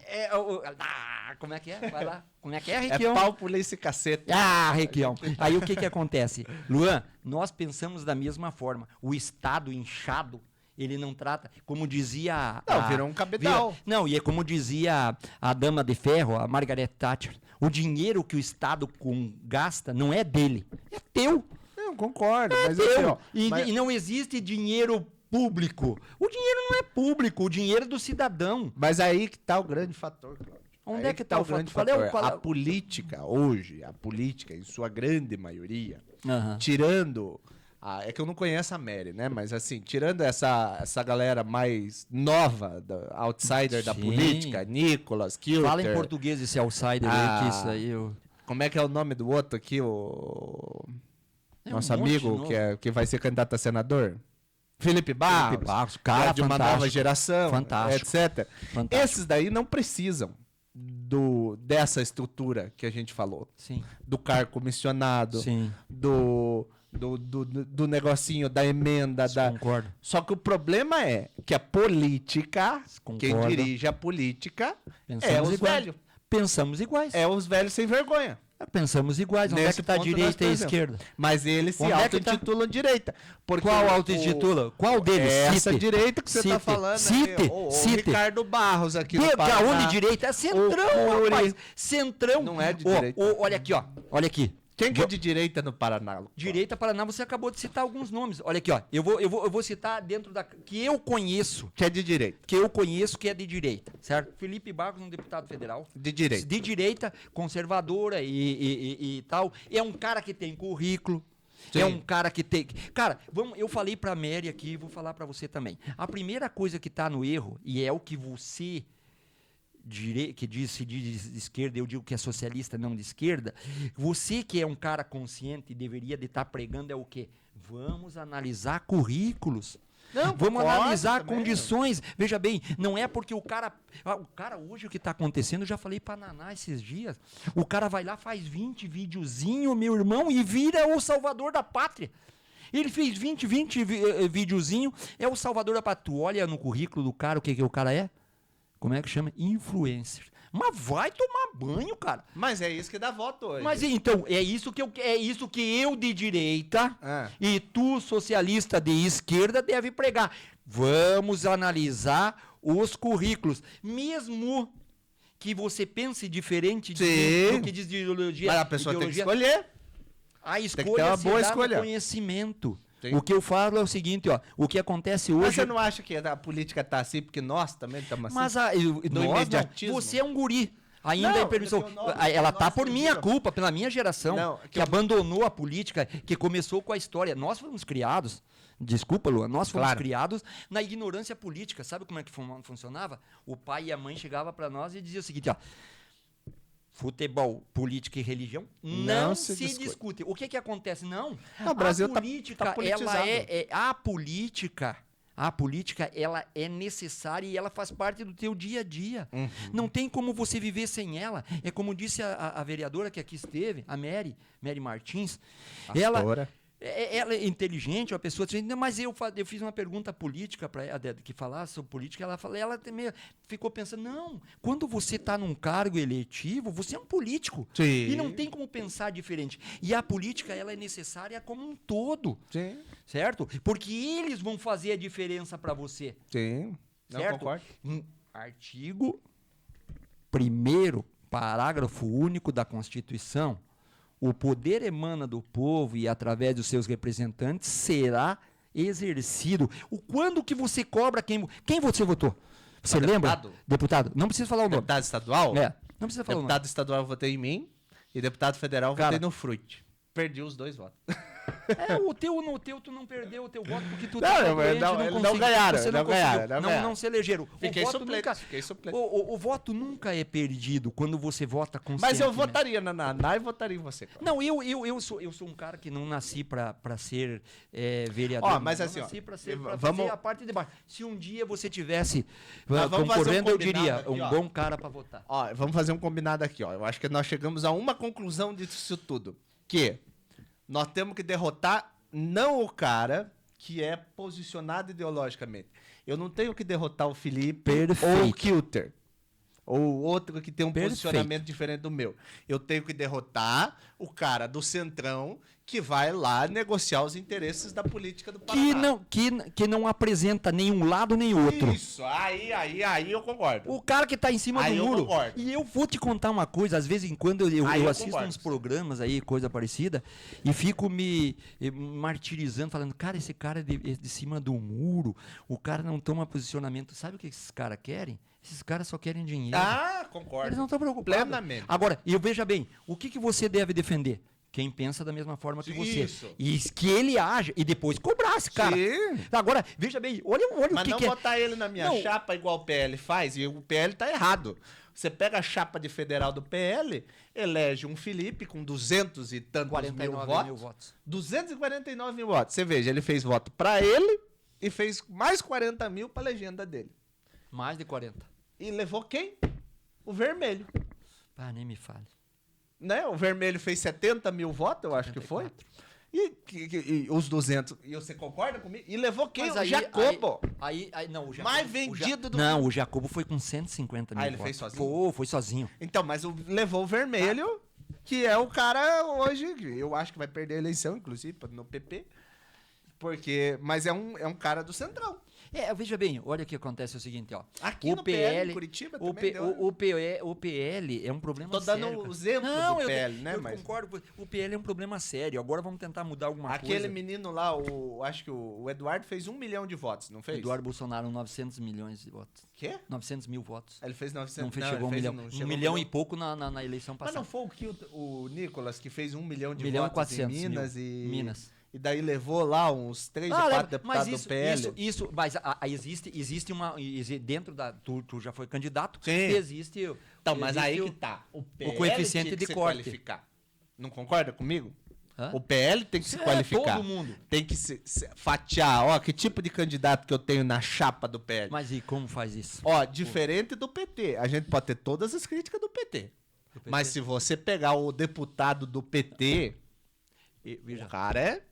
Como é que é? Vai lá. Como é que é, Requião? É pau, polícia e cacete. Requião. Aí o que acontece? Luan, nós pensamos da mesma forma. O Estado inchado, ele não trata, como dizia... virou um cabedal. E é como dizia a dama de ferro, a Margaret Thatcher. O dinheiro que o Estado gasta não é dele, é teu. Eu concordo. Mas teu. Assim, e não existe dinheiro público. O dinheiro não é público, o dinheiro é do cidadão. Mas aí que tá o grande fator, Cláudio. Onde é que tá o grande fator? A política, hoje, em sua grande maioria, tirando... é que eu não conheço a Mary, né? Mas assim, tirando essa galera mais nova, outsider da política, Nicolas, Kilter... Fala em português esse outsider aí, que isso aí... Como é que é o nome do outro aqui? Nosso amigo que vai ser candidato a senador? Felipe Barros, cara de uma nova geração, fantástico, etc. Fantástico. Esses daí não precisam dessa estrutura que a gente falou. Sim. Do cargo comissionado, sim. do negocinho, da emenda. Concordo. Só que o problema é que a política, Concordo. Quem dirige a política é os velhos. Pensamos iguais. É os velhos sem vergonha. Pensamos iguais. Onde é que está a direita e a esquerda? Mas eles se auto-intitulam direita. Qual auto-intitula? Qual deles? Essa direita que você está falando. Cite. O Ricardo Barros aqui no Paraná. Onde direita? É centrão, rapaz. Centrão. Não é de direita. Olha aqui, ó. Olha aqui. Quem que é de direita no Paraná? Direita, Paraná, você acabou de citar alguns nomes. Olha aqui, ó. Eu vou citar dentro da... Que eu conheço. Que é de direita. Que eu conheço que é de direita, certo? Felipe Barros, um deputado federal. De direita. De direita, conservadora e tal. É um cara que tem currículo. Sim. É um cara que tem... Cara, eu falei pra Mary aqui, vou falar pra você também. A primeira coisa que tá no erro, e é o que você... que se diz de esquerda, eu digo que é socialista, não de esquerda. Você que é um cara consciente e deveria de estar pregando é o quê? Vamos analisar currículos. Vamos analisar condições. Veja bem, não é porque o cara hoje o que está acontecendo, eu já falei para Naná esses dias, o cara vai lá, faz 20 videozinho, meu irmão, e vira o salvador da pátria. Ele fez 20 videozinho, é o salvador da pátria. Tu olha no currículo do cara, o que o cara é? Como é que chama? Influencer. Mas vai tomar banho, cara. Mas é isso que dá voto hoje. Mas então, é isso que eu de direita e tu, socialista de esquerda, deve pregar. Vamos analisar os currículos. Mesmo que você pense diferente do que diz de ideologia. Mas a pessoa tem que escolher. A escolha se dá no conhecimento. Sim. O que eu falo é o seguinte, ó, o que acontece hoje... Mas você não acha que a política tá assim, porque nós também estamos assim? Mas você é um guri. Ainda é permissão. Ela tá por minha culpa, pela minha geração, que abandonou a política, que começou com a história. Nós fomos criados, desculpa, Luan, nós fomos criados na ignorância política. Sabe como é que funcionava? O pai e a mãe chegavam para nós e diziam o seguinte, ó, Futebol, política e religião não se discute. O que acontece? Não. O Brasil a política, tá politizado. A política, ela é necessária e ela faz parte do teu dia a dia. Uhum. Não tem como você viver sem ela. É como disse a vereadora que aqui esteve, a Mary Martins. Ela é inteligente, uma pessoa... Mas eu fiz uma pergunta política para ela, que falasse sobre política, ela também ficou pensando, não, quando você está num cargo eletivo, você é um político. Sim. E não tem como pensar diferente. E a política, ela é necessária como um todo. Sim. Certo? Porque eles vão fazer a diferença para você. Sim. Não certo? concordo. Artigo 1º, parágrafo único da Constituição. O poder emana do povo e, através dos seus representantes, será exercido. Quando que você cobra quem você votou? Você lembra? Deputado. Não precisa falar o nome. Deputado estadual? Não precisa falar o nome. Deputado estadual eu votei em mim e deputado federal eu votei no Fruit. Perdi os 2 votos. O teu tu não perdeu o teu voto porque tu não ganharam. Não se elegeram. Fiquei suplente. O voto nunca é perdido quando você vota conscientemente. Mas eu votaria na Naná e votaria em você. Claro. Não, eu sou um cara que não nasci pra ser vereador. Mas assim, nasci pra fazer a parte de baixo. Se um dia você tivesse concorrendo, eu diria, aqui, um bom cara pra votar. Vamos fazer um combinado aqui. Eu acho que nós chegamos a uma conclusão disso tudo. Que nós temos que derrotar não o cara que é posicionado ideologicamente. Eu não tenho que derrotar o Felipe ou o Kilter. Ou outro que tem um posicionamento diferente do meu. Eu tenho que derrotar o cara do Centrão que vai lá negociar os interesses da política do Paraná. Que não apresenta nenhum lado nem outro. Isso, aí eu concordo. O cara que tá em cima do muro. Eu concordo. E eu vou te contar uma coisa, às vezes em quando eu assisto uns programas aí, coisa parecida, e fico me martirizando, falando, cara, esse cara é de cima do muro, o cara não toma posicionamento. Sabe o que esses caras querem? Esses caras só querem dinheiro. Concordo. Eles não estão preocupados. Plenamente. Agora, veja bem, o que você deve defender? Quem pensa da mesma forma que você. Isso. E que ele age e depois cobrar esse cara. Sim. Agora, veja bem, olha Mas o que não que é. botar ele na minha chapa igual o PL faz, e o PL tá errado. Você pega a chapa de federal do PL, elege um Felipe com 200 e tantos mil votos. 249 mil votos. Você veja, ele fez voto pra ele e fez mais 40 mil pra legenda dele. Mais de 40. E levou quem? O vermelho. Nem me fale. Né? O vermelho fez 70 mil votos, eu acho 74. Que foi. E os 200. E você concorda comigo? E levou quem? O Jacobo. Não, o Jacobo. Mais vendido do Não, o Jacobo foi com 150 mil ele votos. fez sozinho? Foi sozinho. Então, mas levou o vermelho, que é o cara hoje, eu acho que vai perder a eleição, inclusive, no PP. Mas é um cara do Centrão. Veja bem, olha o que acontece, é o seguinte, ó. Aqui no PL, em Curitiba também o PL é um problema sério. Tô dando o exemplo do PL, né? Eu concordo, o PL é um problema sério. Agora vamos tentar mudar alguma coisa. Aquele menino lá, acho que o Eduardo fez 1 milhão de votos, não fez? Eduardo Bolsonaro, 900 milhões de votos. Quê? 900 mil votos. Ele fez 900 Não, chegou 1 milhão. 1 milhão e pouco na eleição passada. Mas não foi o Nicolas que fez 1 milhão de 1 votos milhão em Minas mil. e... Minas. E daí levou lá uns 3 ou 4 deputados do PL. Mas existe uma... Dentro da... Tu já foi candidato. Sim. Existe... Então, mas aí que tá. O PL coeficiente tem que de se corte. qualificar. Não concorda comigo? Hã? O PL tem que se qualificar. Todo mundo. Tem que se fatiar. Que tipo de candidato que eu tenho na chapa do PL. Mas e como faz isso? Diferente do PT. A gente pode ter todas as críticas do PT. Mas se você pegar o deputado do PT... O cara é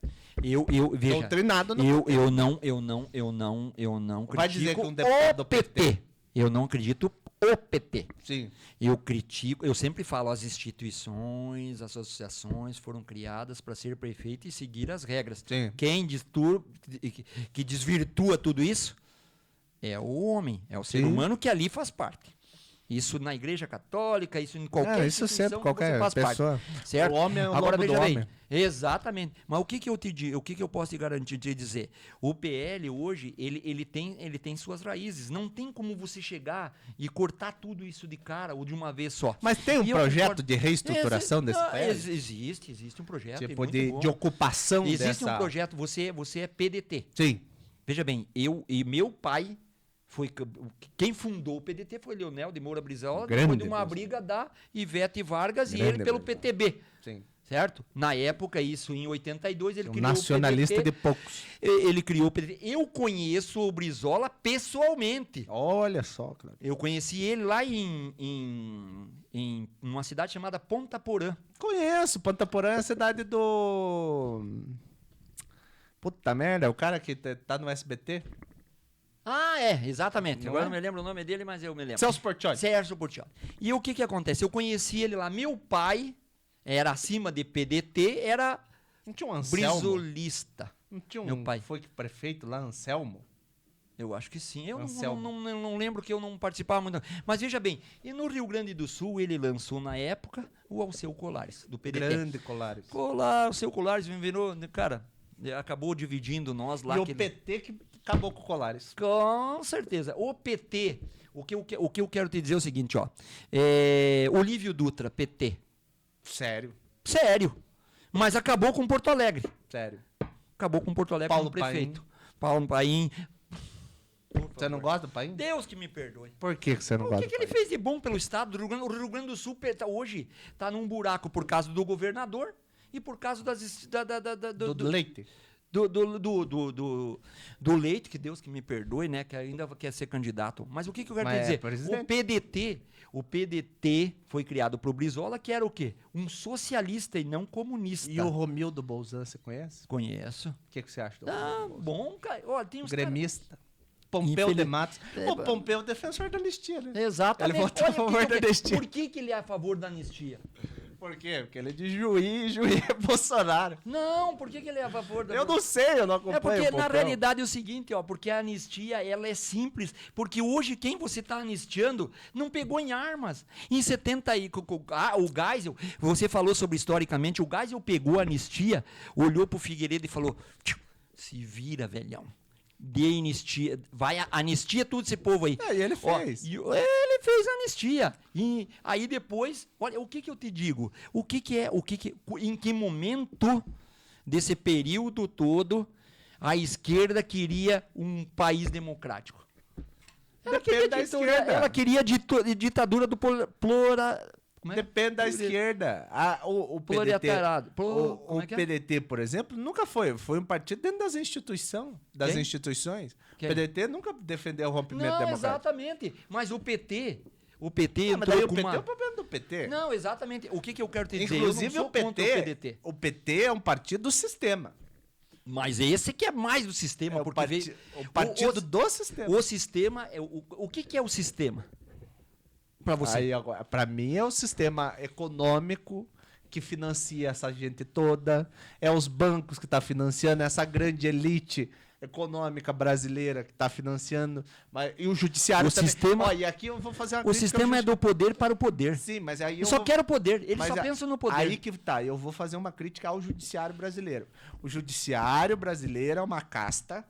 veja, doutrinado no eu não critico vai dizer que um deputado do PT. Eu não acredito o PT. Sim. Eu sempre falo, as instituições, as associações foram criadas para ser prefeito e seguir as regras. Sim. Quem que desvirtua tudo isso é o homem, é o ser humano que ali faz parte. Isso na Igreja Católica, isso em qualquer isso sempre, qualquer faz pessoa. Parte, certo? O homem é o Agora lobo veja do bem, homem. exatamente. Mas o que eu te digo, o que eu posso te garantir te dizer? O PL hoje, ele tem suas raízes. Não tem como você chegar e cortar tudo isso de cara ou de uma vez só. Mas tem um projeto de reestruturação desse PL? Existe um projeto. Tipo de ocupação existe um projeto, você é PDT. Sim. Veja bem, meu pai Quem fundou o PDT foi Leonel de Moura Brizola, Grande depois de uma briga da Ivete Vargas Grande e ele pelo Brizola. PTB. Sim. Certo? Na época, isso em 82, ele criou nacionalista o PDT. de poucos. Ele criou o PDT. Eu conheço o Brizola pessoalmente. Olha só, claro. Eu conheci ele lá em uma cidade chamada Ponta Porã. Conheço, Ponta Porã é a cidade do... Puta merda, o cara que tá no SBT. Ah, exatamente. Não Agora é? não me lembro o nome dele, mas eu me lembro. Celso Portiolli. Sérgio Portiolli. E o que acontece? Eu conheci ele lá. Meu pai era acima de PDT, era Não tinha um Anselmo? brizolista. Não tinha um... Meu pai. Foi prefeito lá, Anselmo? Eu acho que sim. Eu Anselmo. não lembro, que eu não participava muito. Mas veja bem, e no Rio Grande do Sul ele lançou na época o Alceu Colares, do PDT. Grande Colares. Alceu Colares virou, cara, acabou dividindo nós lá. E o PT que acabou com o Colares. Com certeza. O PT, o que eu quero te dizer é o seguinte, ó. Olívio Dutra, PT. Sério. Sério. Mas acabou com Porto Alegre. Sério. Acabou com Porto Alegre Paulo como prefeito. Paulo Paim. Você não gosta do Paim? Deus que me perdoe. Por que você não O gosta que do ele Paim? fez de bom pelo Estado do Rio Grande? O Rio Grande do Sul hoje está num buraco por causa do governador e por causa Do leite. do Leite, que Deus que me perdoe, né? Que ainda quer ser candidato. Mas o que eu quero Mas te é dizer? presidente. O PDT foi criado pro Brizola, que era o quê? Um socialista e não comunista. E o Romildo Bolzan, você conhece? Conheço. O que você acha do Ah, Romildo Bolzan? bom, cara. Olha, tem uns caras... Gremista. Pompeu Infeliz- de Matos. O Pompeu é o defensor da anistia, né? Exatamente. Ele votou a Olha, favor da anistia. Por que ele é a favor da anistia? Por quê? Porque ele é de Juiz é Bolsonaro. Não, por que ele é a favor da Eu não sei, eu não acompanho É porque, o na Pompeu. realidade, é o seguinte, ó, porque a anistia, ela é simples, porque hoje quem você está anistiando não pegou em armas. Em 70 o Geisel, você falou sobre historicamente, o Geisel pegou a anistia, olhou pro Figueiredo e falou, se vira, velhão. Dê anistia, anistia tudo esse povo aí. E ele Ó, fez. ele fez a anistia. E aí depois, olha, o que eu te digo? Em que momento desse período todo a esquerda queria um país democrático? Depende da esquerda. Ela queria ditadura do Depende da esquerda. O PDT, proletariado. o PDT, por exemplo, nunca foi. Foi um partido dentro das instituições. Quem? Instituições. Quem? O PDT nunca defendeu o rompimento Não, democrático. exatamente. Mas o PT Mas entrou daí o com PT uma... é o problema do PT. Não, exatamente. O que eu quero te dizer? Inclusive Eu não sou contra o PDT. o PT é um partido do sistema. Mas esse que é mais do sistema, É o, porque veio... o partido do sistema. O sistema, o que é o sistema? Para você. Aí agora, para mim é o sistema econômico que financia essa gente toda, é os bancos que tá financiando essa grande elite econômica brasileira que está financiando, e o judiciário O também. sistema- Ó, e aqui eu vou fazer uma O crítica ao sistema é do poder para o poder. Sim, mas aí Eu só quero poder. Eles Mas só pensam no poder. Aí que tá, eu vou fazer uma crítica ao judiciário brasileiro. O judiciário brasileiro é uma casta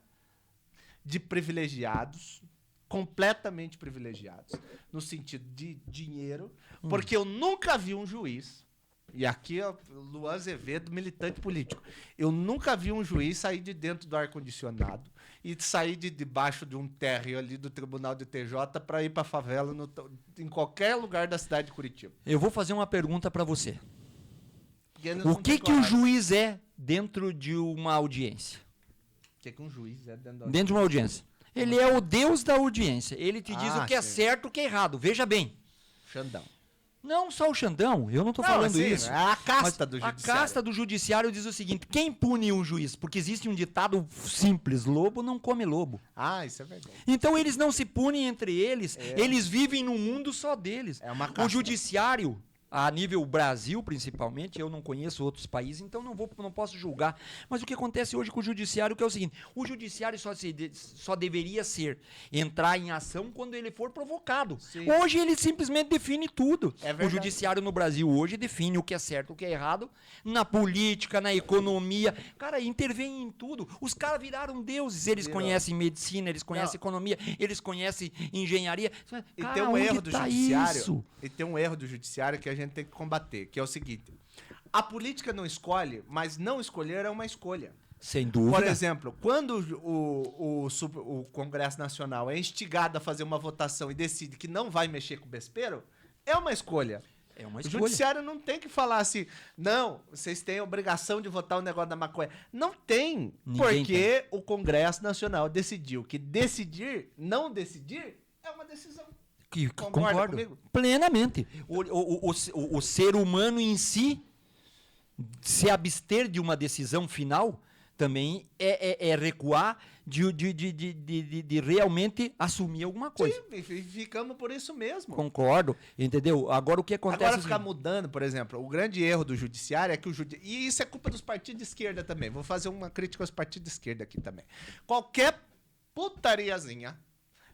de privilegiados, completamente privilegiados, no sentido de dinheiro, porque eu nunca vi um juiz, e aqui é o Luan Azevedo, militante político, eu nunca vi um juiz sair de dentro do ar-condicionado e sair de debaixo de um térreo ali do Tribunal de TJ para ir para a favela em qualquer lugar da cidade de Curitiba. Eu vou fazer uma pergunta para você. Porque eles O não que têm o coragem. juiz é dentro de uma audiência? O que um juiz é dentro da... Dentro de uma audiência. Ele é o Deus da audiência. Ele te diz o que é sim. certo e o que é errado. Veja bem. Xandão. Não só o Xandão, eu não estou falando assim, isso. É a casta Mas do a judiciário. casta do judiciário diz o seguinte: quem pune um juiz? Porque existe um ditado simples: lobo não come lobo. Ah, isso é verdade. Então eles não se punem entre eles, eles vivem num mundo só deles. É uma O casta. judiciário, a nível Brasil principalmente, eu não conheço outros países, então não posso julgar. Mas o que acontece hoje com o judiciário que é o seguinte: o judiciário só deveria entrar em ação quando ele for provocado. Sim. Hoje ele simplesmente define tudo. É O verdade. judiciário no Brasil hoje define o que é certo, o que é errado, na política, na economia. Cara, intervém em tudo. Os caras viraram deuses. Eles conhecem medicina, eles conhecem economia, eles conhecem engenharia. E Cara, tem um onde erro do tá judiciário. isso? E tem um erro do judiciário que a gente tem que combater, que é o seguinte: a política não escolhe, mas não escolher é uma escolha. Sem dúvida. Por exemplo, quando o Congresso Nacional é instigado a fazer uma votação e decide que não vai mexer com o vespeiro, é uma escolha. É uma O escolha. judiciário não tem que falar assim, não, vocês têm a obrigação de votar o negócio da maconha. Não tem, porque o Congresso Nacional decidiu que não decidir, é uma decisão. Concordo comigo? Plenamente. O ser humano em si, se abster de uma decisão final, também é recuar de realmente assumir alguma coisa. Sim, ficamos por isso mesmo. Concordo, entendeu? Agora o que acontece... Agora ficar mudando, por exemplo, o grande erro do judiciário é que e isso é culpa dos partidos de esquerda também. Vou fazer uma crítica aos partidos de esquerda aqui também. Qualquer putariazinha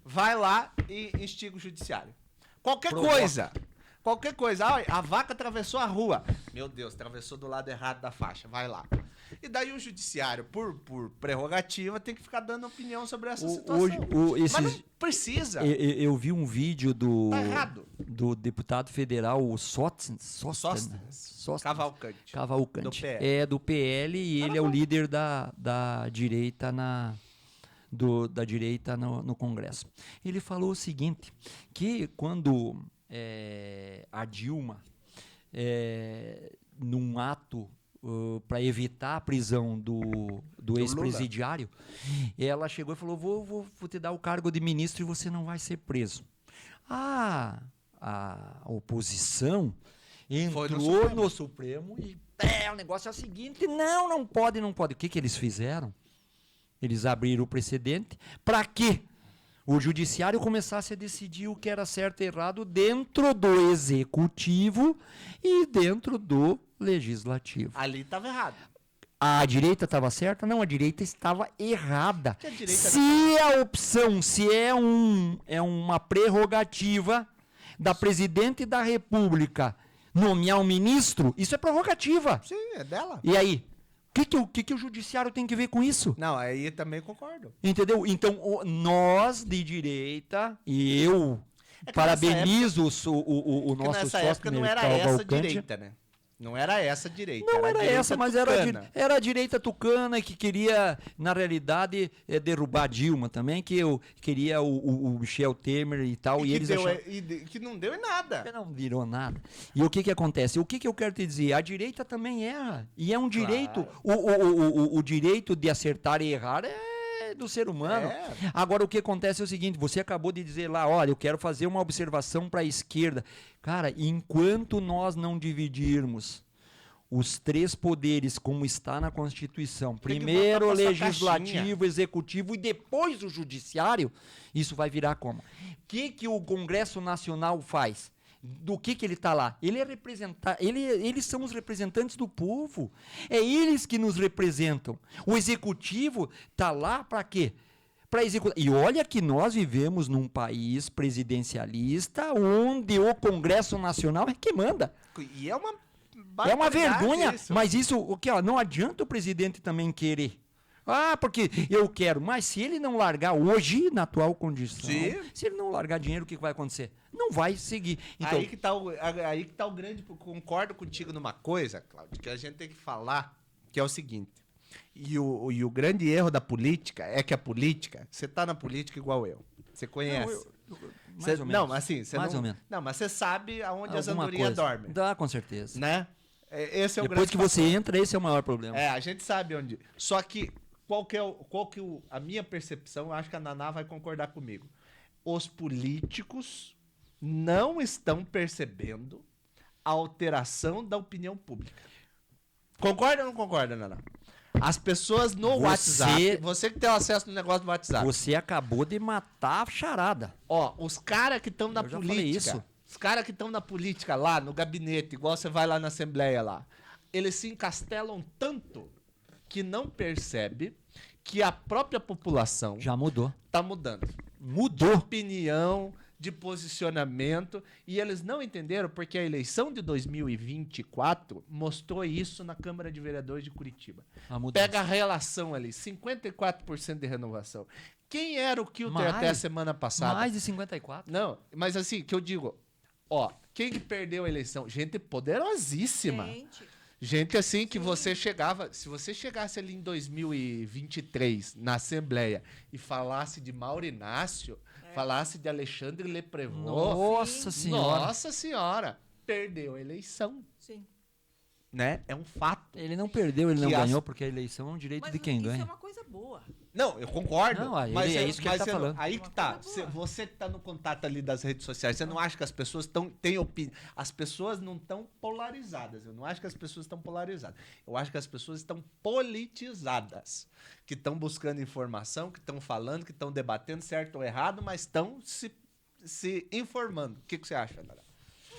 vai lá e instiga o judiciário. Qualquer coisa. Ah, a vaca atravessou a rua. Meu Deus, atravessou do lado errado da faixa. Vai lá. E daí o judiciário, por prerrogativa, tem que ficar dando opinião sobre essa situação. Mas não precisa. Eu vi um vídeo Tá errado. do deputado federal Sóstenes Cavalcante. Do PL. É do PL e ele é o líder da direita da direita no Congresso. Ele falou o seguinte, que quando a Dilma, num ato para evitar a prisão do ex-presidiário, ela chegou e falou, vou te dar o cargo de ministro e você não vai ser preso. A oposição entrou no Supremo e o negócio é o seguinte, não pode. O que eles fizeram? Eles abriram o precedente para que o judiciário começasse a decidir o que era certo e errado dentro do executivo e dentro do legislativo. Ali estava errado. A direita estava certa? Não, a direita estava errada. Se é uma prerrogativa da presidente da República nomear um ministro, isso é prerrogativa. Sim, é dela. E aí? O que o judiciário tem que ver com isso? Não, aí também concordo. Entendeu? Então, nós de direita, e eu parabenizo o nosso nessa sócio época não era essa direita, né? Não era essa direita. Não era essa, mas era a direita tucana que queria, na realidade, derrubar Dilma também, que eu queria o Michel Temer e tal. E eles acharam... que não deu em nada. Não virou nada. E o que acontece? O que eu quero te dizer? A direita também erra. E é um direito. Claro. O direito de acertar e errar é do ser humano. Agora, o que acontece é o seguinte, você acabou de dizer lá, olha, eu quero fazer uma observação para a esquerda. Cara, enquanto nós não dividirmos os três poderes como está na Constituição, primeiro o legislativo, executivo e depois o judiciário, isso vai virar como? O que o Congresso Nacional faz? Do que ele está lá? Eles são os representantes do povo. É eles que nos representam. O executivo está lá para quê? Para executar. E olha que nós vivemos num país presidencialista onde o Congresso Nacional é que manda. E é uma vergonha. Isso. Mas isso, não adianta o presidente também querer. Porque eu quero. Mas se ele não largar hoje, na atual condição, se ele não largar dinheiro, o que vai acontecer? Não vai seguir. Então, aí que tá o grande... Concordo contigo numa coisa, Cláudio, que a gente tem que falar, que é o seguinte. E o grande erro da política é que a política... Você tá na política igual eu. Você conhece. Mais ou menos. Não, mas assim... Mais ou menos. Não, mas você sabe aonde as andorinhas dormem. Dá, com certeza. Né? Esse é o Depois que você entra, esse é o maior problema. A gente sabe onde... Só que... a minha percepção, eu acho que a Naná vai concordar comigo. Os políticos não estão percebendo a alteração da opinião pública. Concorda ou não concorda, Naná? As pessoas no WhatsApp, você que tem acesso no negócio do WhatsApp. Você acabou de matar a charada. Os caras que estão na política, os caras que estão na política lá, no gabinete, igual você vai lá na Assembleia lá, eles se encastelam tanto que não percebe que a própria população já mudou. Tá mudando. Mudou. De opinião, de posicionamento, e eles não entenderam porque a eleição de 2024 mostrou isso na Câmara de Vereadores de Curitiba. Pega a relação ali, 54% de renovação. Quem era o Kilter até a semana passada? Mais de 54%. Não, mas assim, que eu digo, quem que perdeu a eleição? Gente poderosíssima. Gente assim que você chegava... Se você chegasse ali em 2023, na Assembleia, e falasse de Mauro Inácio, falasse de Alexandre Leprevot... Nossa Senhora! Nossa Senhora! Perdeu a eleição. Sim. Né? É um fato. Ele não perdeu, ele não ganhou, porque a eleição é um direito de quem ganha. Isso é uma coisa boa. Não, eu concordo. Não, mas é isso que ele tá falando. Aí que tá. Você que tá no contato ali das redes sociais, você não acha que as pessoas têm opinião? As pessoas não estão polarizadas. Eu não acho que as pessoas estão polarizadas. Eu acho que as pessoas estão politizadas. Que estão buscando informação, que estão falando, que estão debatendo certo ou errado, mas estão se informando. O que você acha, Dara?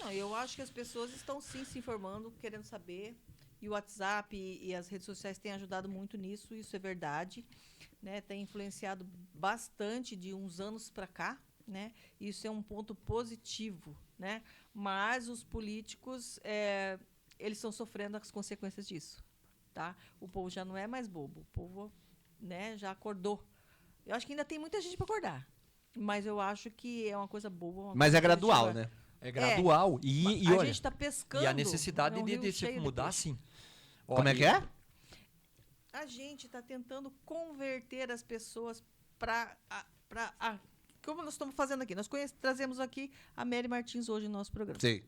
Não, eu acho que as pessoas estão sim se informando, querendo saber. E o WhatsApp e as redes sociais têm ajudado muito nisso, isso é verdade. Né? Tem influenciado bastante de uns anos para cá. Né? Isso é um ponto positivo. Né? Mas os políticos, eles estão sofrendo as consequências disso. Tá? O povo já não é mais bobo. O povo, né, já acordou. Eu acho que ainda tem muita gente para acordar. Mas eu acho que é uma coisa boa. Mas é gradual, né? É gradual. E a olha, gente está pescando. E a necessidade de se mudar, sim. Como é que é? A gente está tentando converter as pessoas para... Como nós estamos fazendo aqui? Nós trazemos aqui a Mary Martins hoje no nosso programa. Sim.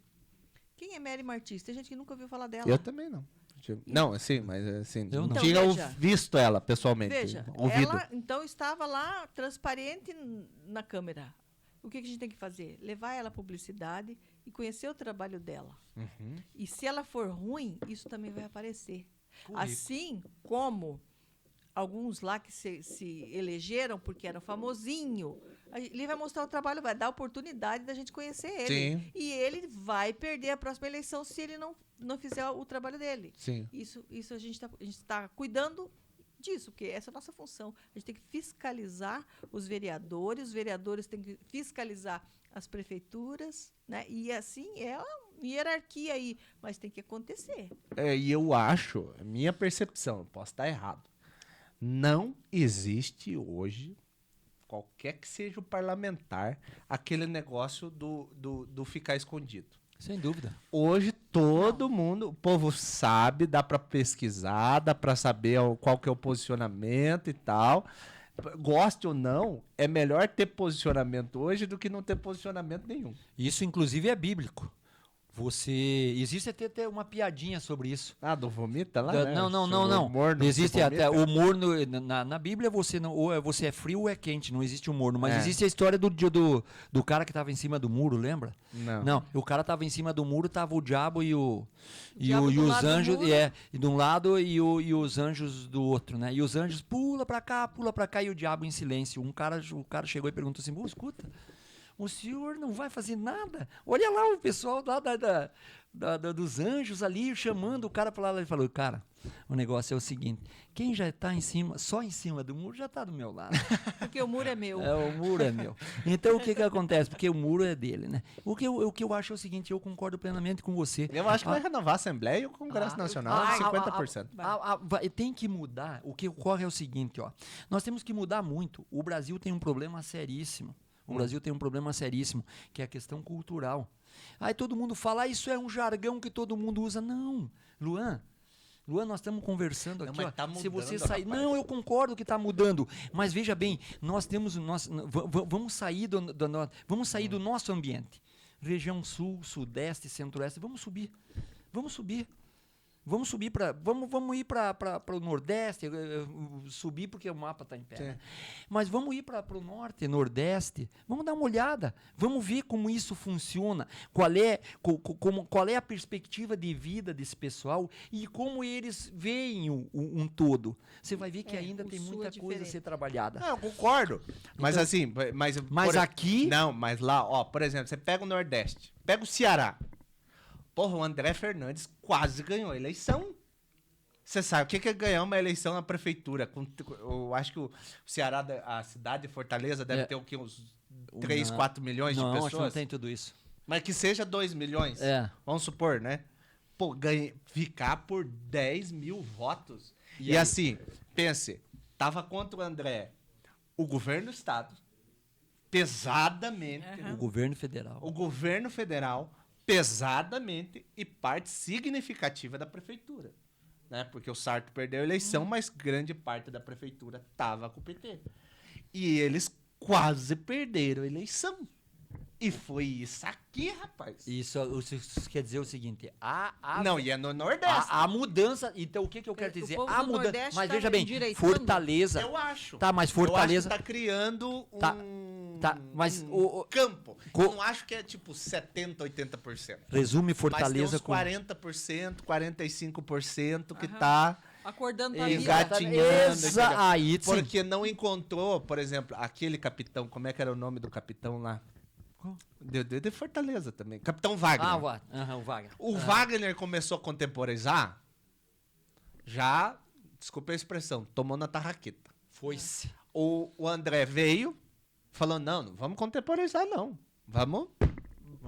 Quem é Mary Martins? Tem gente que nunca ouviu falar dela. Eu também não. Não, assim, mas assim, Eu não não. tinha Veja. visto ela pessoalmente. Veja, ouvido. ela então estava lá transparente na câmera. O que a gente tem que fazer? Levar ela à publicidade e conhecer o trabalho dela. Uhum. E se ela for ruim, isso também vai aparecer. Currículo. Assim como alguns lá que se elegeram porque eram famosinho, ele vai mostrar o trabalho, vai dar a oportunidade da gente conhecer ele. Sim. E ele vai perder a próxima eleição se ele não fizer o trabalho dele. Sim. Isso a gente está cuidando disso, porque essa é a nossa função. A gente tem que fiscalizar os vereadores têm que fiscalizar as prefeituras, né? E assim é uma hierarquia aí, mas tem que acontecer. E eu acho, minha percepção, eu posso estar errado, não existe hoje, qualquer que seja o parlamentar, aquele negócio do ficar escondido. Sem dúvida. Hoje todo mundo, o povo sabe, dá para pesquisar, dá para saber qual que é o posicionamento e tal. Goste ou não, é melhor ter posicionamento hoje do que não ter posicionamento nenhum. Isso, inclusive, é bíblico. Existe até uma piadinha sobre isso. Do vomita lá? Né? Não. Morno, existe até o morno. Na Bíblia ou você é frio ou é quente, não existe o morno. Mas existe a história do cara que estava em cima do muro, lembra? Não. O cara estava em cima do muro, tava o diabo e os anjos. E de um lado e os anjos do outro, né? E os anjos pula pra cá e o diabo em silêncio. O cara chegou e perguntou assim: escuta. O senhor não vai fazer nada? Olha lá o pessoal lá dos anjos ali chamando o cara para lá. Ele falou: cara, o negócio é o seguinte: quem já está só em cima do muro já está do meu lado. Porque o muro é meu. O muro é meu. Então o que acontece? Porque o muro é dele, né? O que eu acho é o seguinte: eu concordo plenamente com você. Eu acho que vai renovar a Assembleia e o Congresso Nacional 50%. Tem que mudar. O que ocorre é o seguinte: nós temos que mudar muito. O Brasil tem um problema seríssimo. O Brasil tem um problema seríssimo, que é a questão cultural. Aí todo mundo fala: isso é um jargão que todo mundo usa. Não, Luan, nós estamos conversando aqui. Tá mudando, se você sair, rapaz. não, eu concordo que está mudando. Mas veja bem, vamos sair do nosso ambiente. Região Sul, Sudeste, Centro-Oeste, vamos subir. Vamos subir vamos ir para o Nordeste, subir porque o mapa está em pé. Né? Mas vamos ir para o Norte, Nordeste, vamos dar uma olhada, vamos ver como isso funciona, qual é a perspectiva de vida desse pessoal e como eles veem um todo. Você vai ver que ainda tem muita coisa a ser trabalhada. Não, eu concordo. Mas Então, assim, mas aqui... Não, mas lá, por exemplo, você pega o Nordeste, pega o Ceará. Porra, o André Fernandes quase ganhou a eleição. Você sabe o que é ganhar uma eleição na prefeitura? Eu acho que o Ceará, a cidade de Fortaleza, deve ter o quê? Uns 3, 4 milhões de pessoas? Não, acho que não tem tudo isso. Mas que seja 2 milhões. Vamos supor, né? Pô, ficar por 10 mil votos. E assim, pense, tava contra o André o governo do estado, pesadamente. O governo federal. O governo federal, pesadamente e parte significativa da prefeitura. Né? Porque o Sarto perdeu a eleição, mas grande parte da prefeitura estava com o PT. E eles quase perderam a eleição. E foi isso aqui, rapaz. Isso quer dizer o seguinte, não, e é no Nordeste. A mudança, então o que eu quero dizer? A mudança, Nordeste mas tá veja bem, Fortaleza. Eu acho. Tá, mas Fortaleza. Eu acho que tá criando mas um campo. Eu não acho que é tipo 70%, 80%. Resume Fortaleza com 40%, 45% que tá acordando pra engatinhando. Aí, porque não encontrou, por exemplo, aquele capitão, como é que era o nome do capitão lá? De Fortaleza também. Capitão Wagner. O Wagner. O Wagner começou a contemporizar, já, desculpa a expressão, tomou na tarraqueta. Foi-se. O André veio, falou, não vamos contemporizar, não. Vamos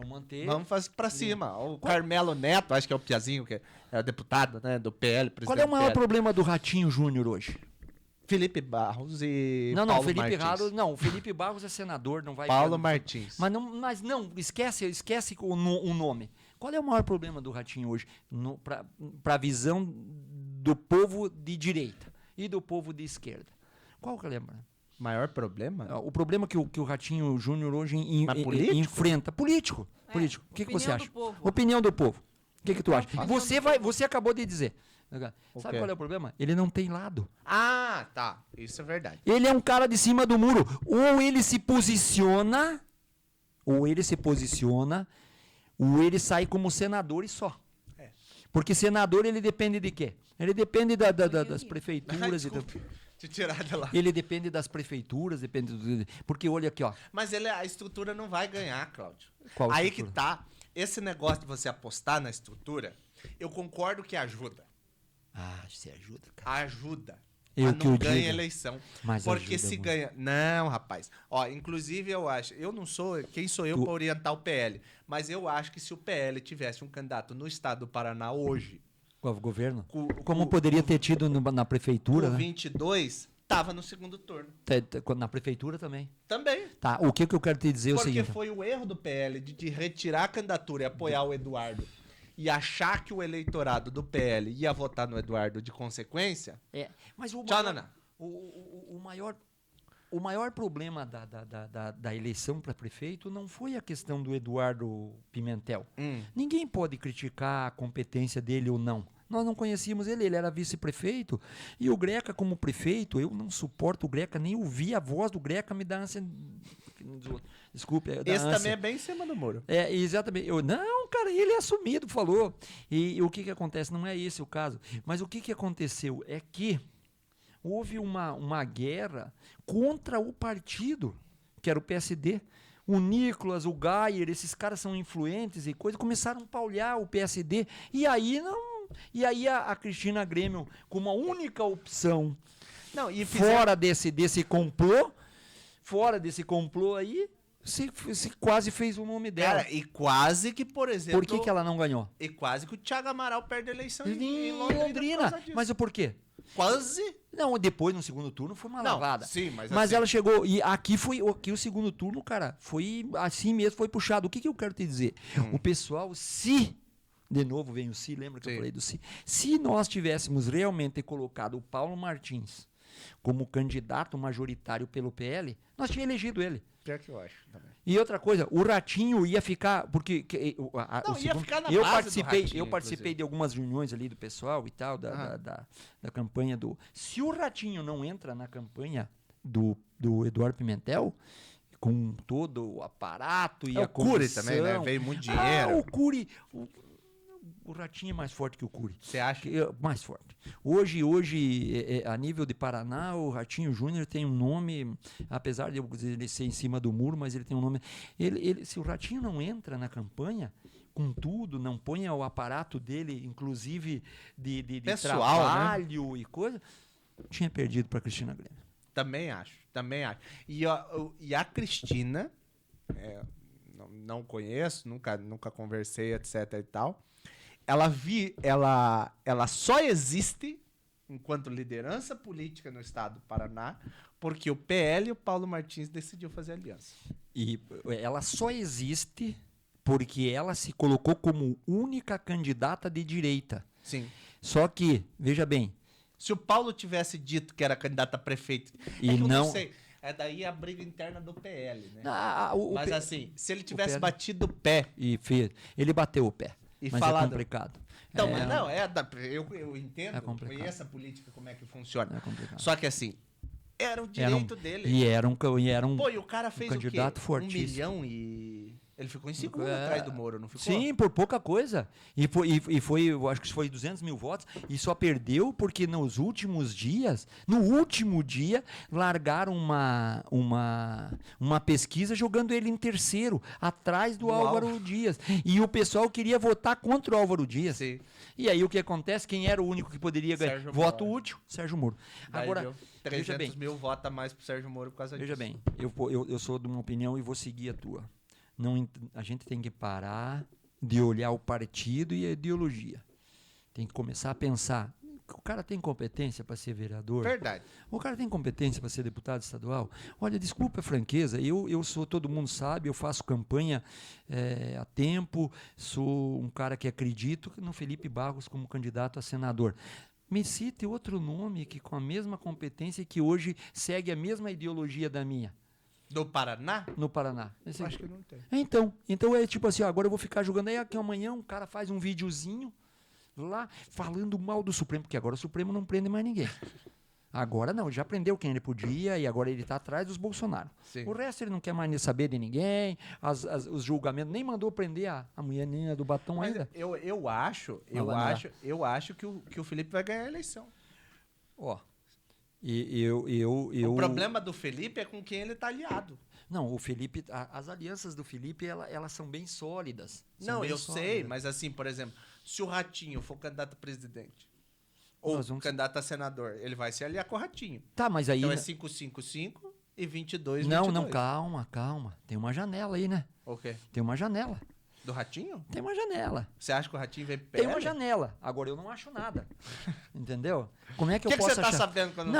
manter. Vamos fazer pra cima. O Carmelo Neto, acho que é o Piazinho, que é o deputado, né, do PL. Qual é o maior problema do Ratinho Júnior hoje? Felipe Barros e Paulo Martins. O Felipe Barros é senador, não vai... Paulo Martins. Mas não, esquece o nome. Qual é o maior problema do Ratinho hoje? Para a visão do povo de direita e do povo de esquerda. Qual que é o maior problema? O problema que o Ratinho Júnior hoje enfrenta. Político. O que você acha? Opinião do povo. O que tu acha? Você acabou de dizer. Sabe qual é o problema? Ele não tem lado. Ah, tá. Isso é verdade. Ele é um cara de cima do muro. Ou ele se posiciona, ou ele sai como senador e só. Porque senador, ele depende de quê? Ele depende das prefeituras. Te tirar de lá. Ele depende das prefeituras, porque olha aqui, ó. Mas a estrutura não vai ganhar, Cláudio. Qual aí estrutura? Que tá. Esse negócio de você apostar na estrutura, eu concordo que ajuda. Você ajuda, cara. Ajuda. Eu mas não ganha eleição. Mas porque se ganha... Não, rapaz. Ó, inclusive eu acho... Eu não sou... Quem sou eu para orientar o PL? Mas eu acho que se o PL tivesse um candidato no estado do Paraná hoje... O governo? Como poderia ter tido na prefeitura, né? 22, tava no segundo turno. Na prefeitura também? Também. Tá, o que eu quero te dizer é o seguinte... Porque foi o erro do PL de retirar a candidatura e apoiar o Eduardo. E achar que o eleitorado do PL ia votar no Eduardo de consequência. Mas o maior problema da eleição para prefeito não foi a questão do Eduardo Pimentel. Ninguém pode criticar a competência dele ou não. Nós não conhecíamos ele era vice-prefeito. E o Greca, como prefeito, eu não suporto o Greca, nem ouvir a voz do Greca me dá ânsia. Desculpe. Esse também é bem em cima do muro. Exatamente. Não, cara, ele é assumido, falou. E o que acontece? Não é esse o caso. Mas o que aconteceu é que houve uma guerra contra o partido, que era o PSD. O Nicolas, o Gayer, esses caras são influentes e coisa, começaram a paulhar o PSD. E aí a Cristina Grêmio, como a única opção fora desse complô, aí, se quase fez o nome dela. Cara, e quase que, por exemplo... Por que ela não ganhou? E quase que o Thiago Amaral perde a eleição em Londrina. Mas o porquê? Quase. Não, depois no segundo turno foi uma lavada. Sim, mas assim... ela chegou. E aqui o segundo turno, cara, foi assim mesmo, foi puxado. O que eu quero te dizer? O pessoal, de novo vem o lembra que eu falei do se nós tivéssemos realmente colocado o Paulo Martins como candidato majoritário pelo PL, nós tínhamos elegido ele. Pior que eu acho também. E outra coisa, o Ratinho ia ficar, porque ficar na eu base participei de algumas reuniões ali do pessoal e tal, da campanha do... Se o Ratinho não entra na campanha do Eduardo Pimentel, com todo o aparato e a condição... O Cury também, né? Veio muito dinheiro. O Cury... O Ratinho é mais forte que o Cury. Você acha? Mais forte. Hoje a nível de Paraná, o Ratinho Júnior tem um nome, apesar de ele ser em cima do muro, mas ele tem um nome... se o Ratinho não entra na campanha, com tudo, não põe o aparato dele, inclusive de pessoal, trabalho, né? E coisa, tinha perdido para a Cristina Grêmio. Também acho. E a Cristina, não conheço, nunca conversei, etc e tal... Ela só existe enquanto liderança política no estado do Paraná porque o PL e o Paulo Martins decidiu fazer aliança. E ela só existe porque ela se colocou como única candidata de direita. Sim. Só que, veja bem... Se o Paulo tivesse dito que era candidato a prefeito... E eu não sei. É daí a briga interna do PL, né? Mas assim, se ele tivesse batido o pé... Ele bateu o pé. E mas falado... é complicado. Então, mas não, eu entendo. E essa política, como é que funciona. É complicado. Só que assim, era o direito dele. E era um Pô, e o cara fez candidato o quê? fortíssimo. 1 milhão e... Ele ficou em segundo atrás do Moro, não ficou? Sim, por pouca coisa. E foi, eu acho que foi 200 mil votos. E só perdeu porque nos últimos dias, no último dia, largaram uma pesquisa jogando ele em terceiro, atrás do Álvaro Dias. E o pessoal queria votar contra o Álvaro Dias. Sim. E aí o que acontece? Quem era o único que poderia ganhar? Sérgio Voto Moro. útil, Sérgio Moro. Daí Agora, deu veja 300 bem. mil votos a mais pro Sérgio Moro por causa disso. Veja bem, eu sou de uma opinião e vou seguir a tua. A gente tem que parar de olhar o partido e a ideologia. Tem que começar a pensar. O cara tem competência para ser vereador? Verdade. O cara tem competência para ser deputado estadual? Olha, desculpa a franqueza, eu sou, todo mundo sabe, eu faço campanha há tempo, sou um cara que acredito no Felipe Barros como candidato a senador. Me cite outro nome que com a mesma competência e que hoje segue a mesma ideologia da minha. Do Paraná? No Paraná. Eu acho que não tem. Então é tipo assim, agora eu vou ficar jogando aí aqui amanhã, um cara faz um videozinho lá falando mal do Supremo, porque agora o Supremo não prende mais ninguém. Agora não, já prendeu quem ele podia e agora ele está atrás dos Bolsonaro. Sim. O resto ele não quer mais nem saber de ninguém, os julgamentos, nem mandou prender a mulherninha do batom ainda. Eu acho que o Felipe vai ganhar a eleição. Ó, O problema do Felipe é com quem ele tá aliado. Não, o Felipe, as alianças do Felipe, elas são bem sólidas. Sei, mas assim, por exemplo, se o Ratinho for candidato a presidente ou candidato a senador, ele vai se aliar com o Ratinho. Tá, mas aí... Então é 555 e 22. Não, calma. Tem uma janela aí, né? O quê? Tem uma janela. Do Ratinho? Tem uma janela. Você acha que o Ratinho vem Tem uma janela. Agora eu não acho nada. Entendeu? Como é que eu que posso você achar? tá sabendo quando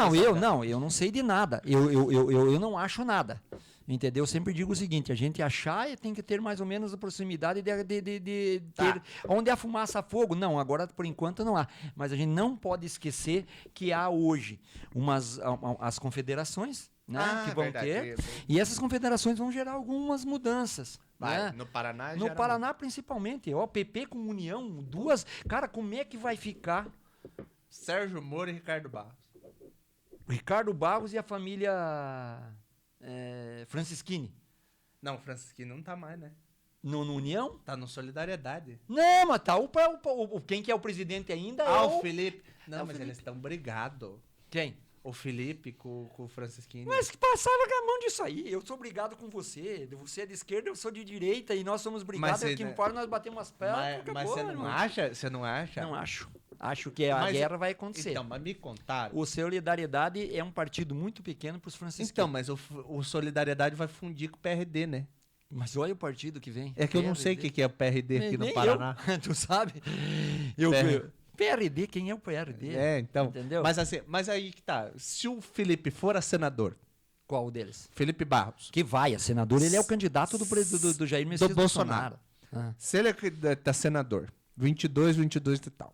eu não sei de nada. Eu não acho nada. Entendeu? Eu sempre digo o seguinte, a gente achar tem que ter mais ou menos a proximidade de ter onde há fumaça, fogo. Não, agora por enquanto não há. Mas a gente não pode esquecer que há hoje as confederações, né, que vão ter. E essas confederações vão gerar algumas mudanças. Né? No Paraná No Paraná, principalmente. Ó, PP com União, duas. Cara, como é que vai ficar? Sérgio Moro e Ricardo Barros. Ricardo Barros e a família Francisquini. Não, Francisquini não tá mais, né? No União? Tá no Solidariedade. Não, mas tá quem que é o presidente ainda é o Felipe. Não, mas Felipe. Eles estão brigados. Quem? O Felipe com o Francisquini. Mas que passava a mão disso aí. Eu sou brigado com você. Você é de esquerda, eu sou de direita. E nós somos brigados. Aqui no Fórum nós batemos umas pernas. Mas você não acha? Você não acha? Não acho. Acho que a guerra vai acontecer. Então, mas me contaram. O Solidariedade é um partido muito pequeno para os franciscanos. Então, mas o Solidariedade vai fundir com o PRD, né? Mas olha o partido que vem. É que PRD. Eu não sei o que é o PRD aqui no Paraná. Tu sabe? PRD, quem é o PRD? Então. Entendeu? Mas aí que tá. Se o Felipe for a senador. Qual deles? Felipe Barros. Que vai a senador, ele é o candidato do Jair Messias do Bolsonaro. Se ele é senador, 22 e tal.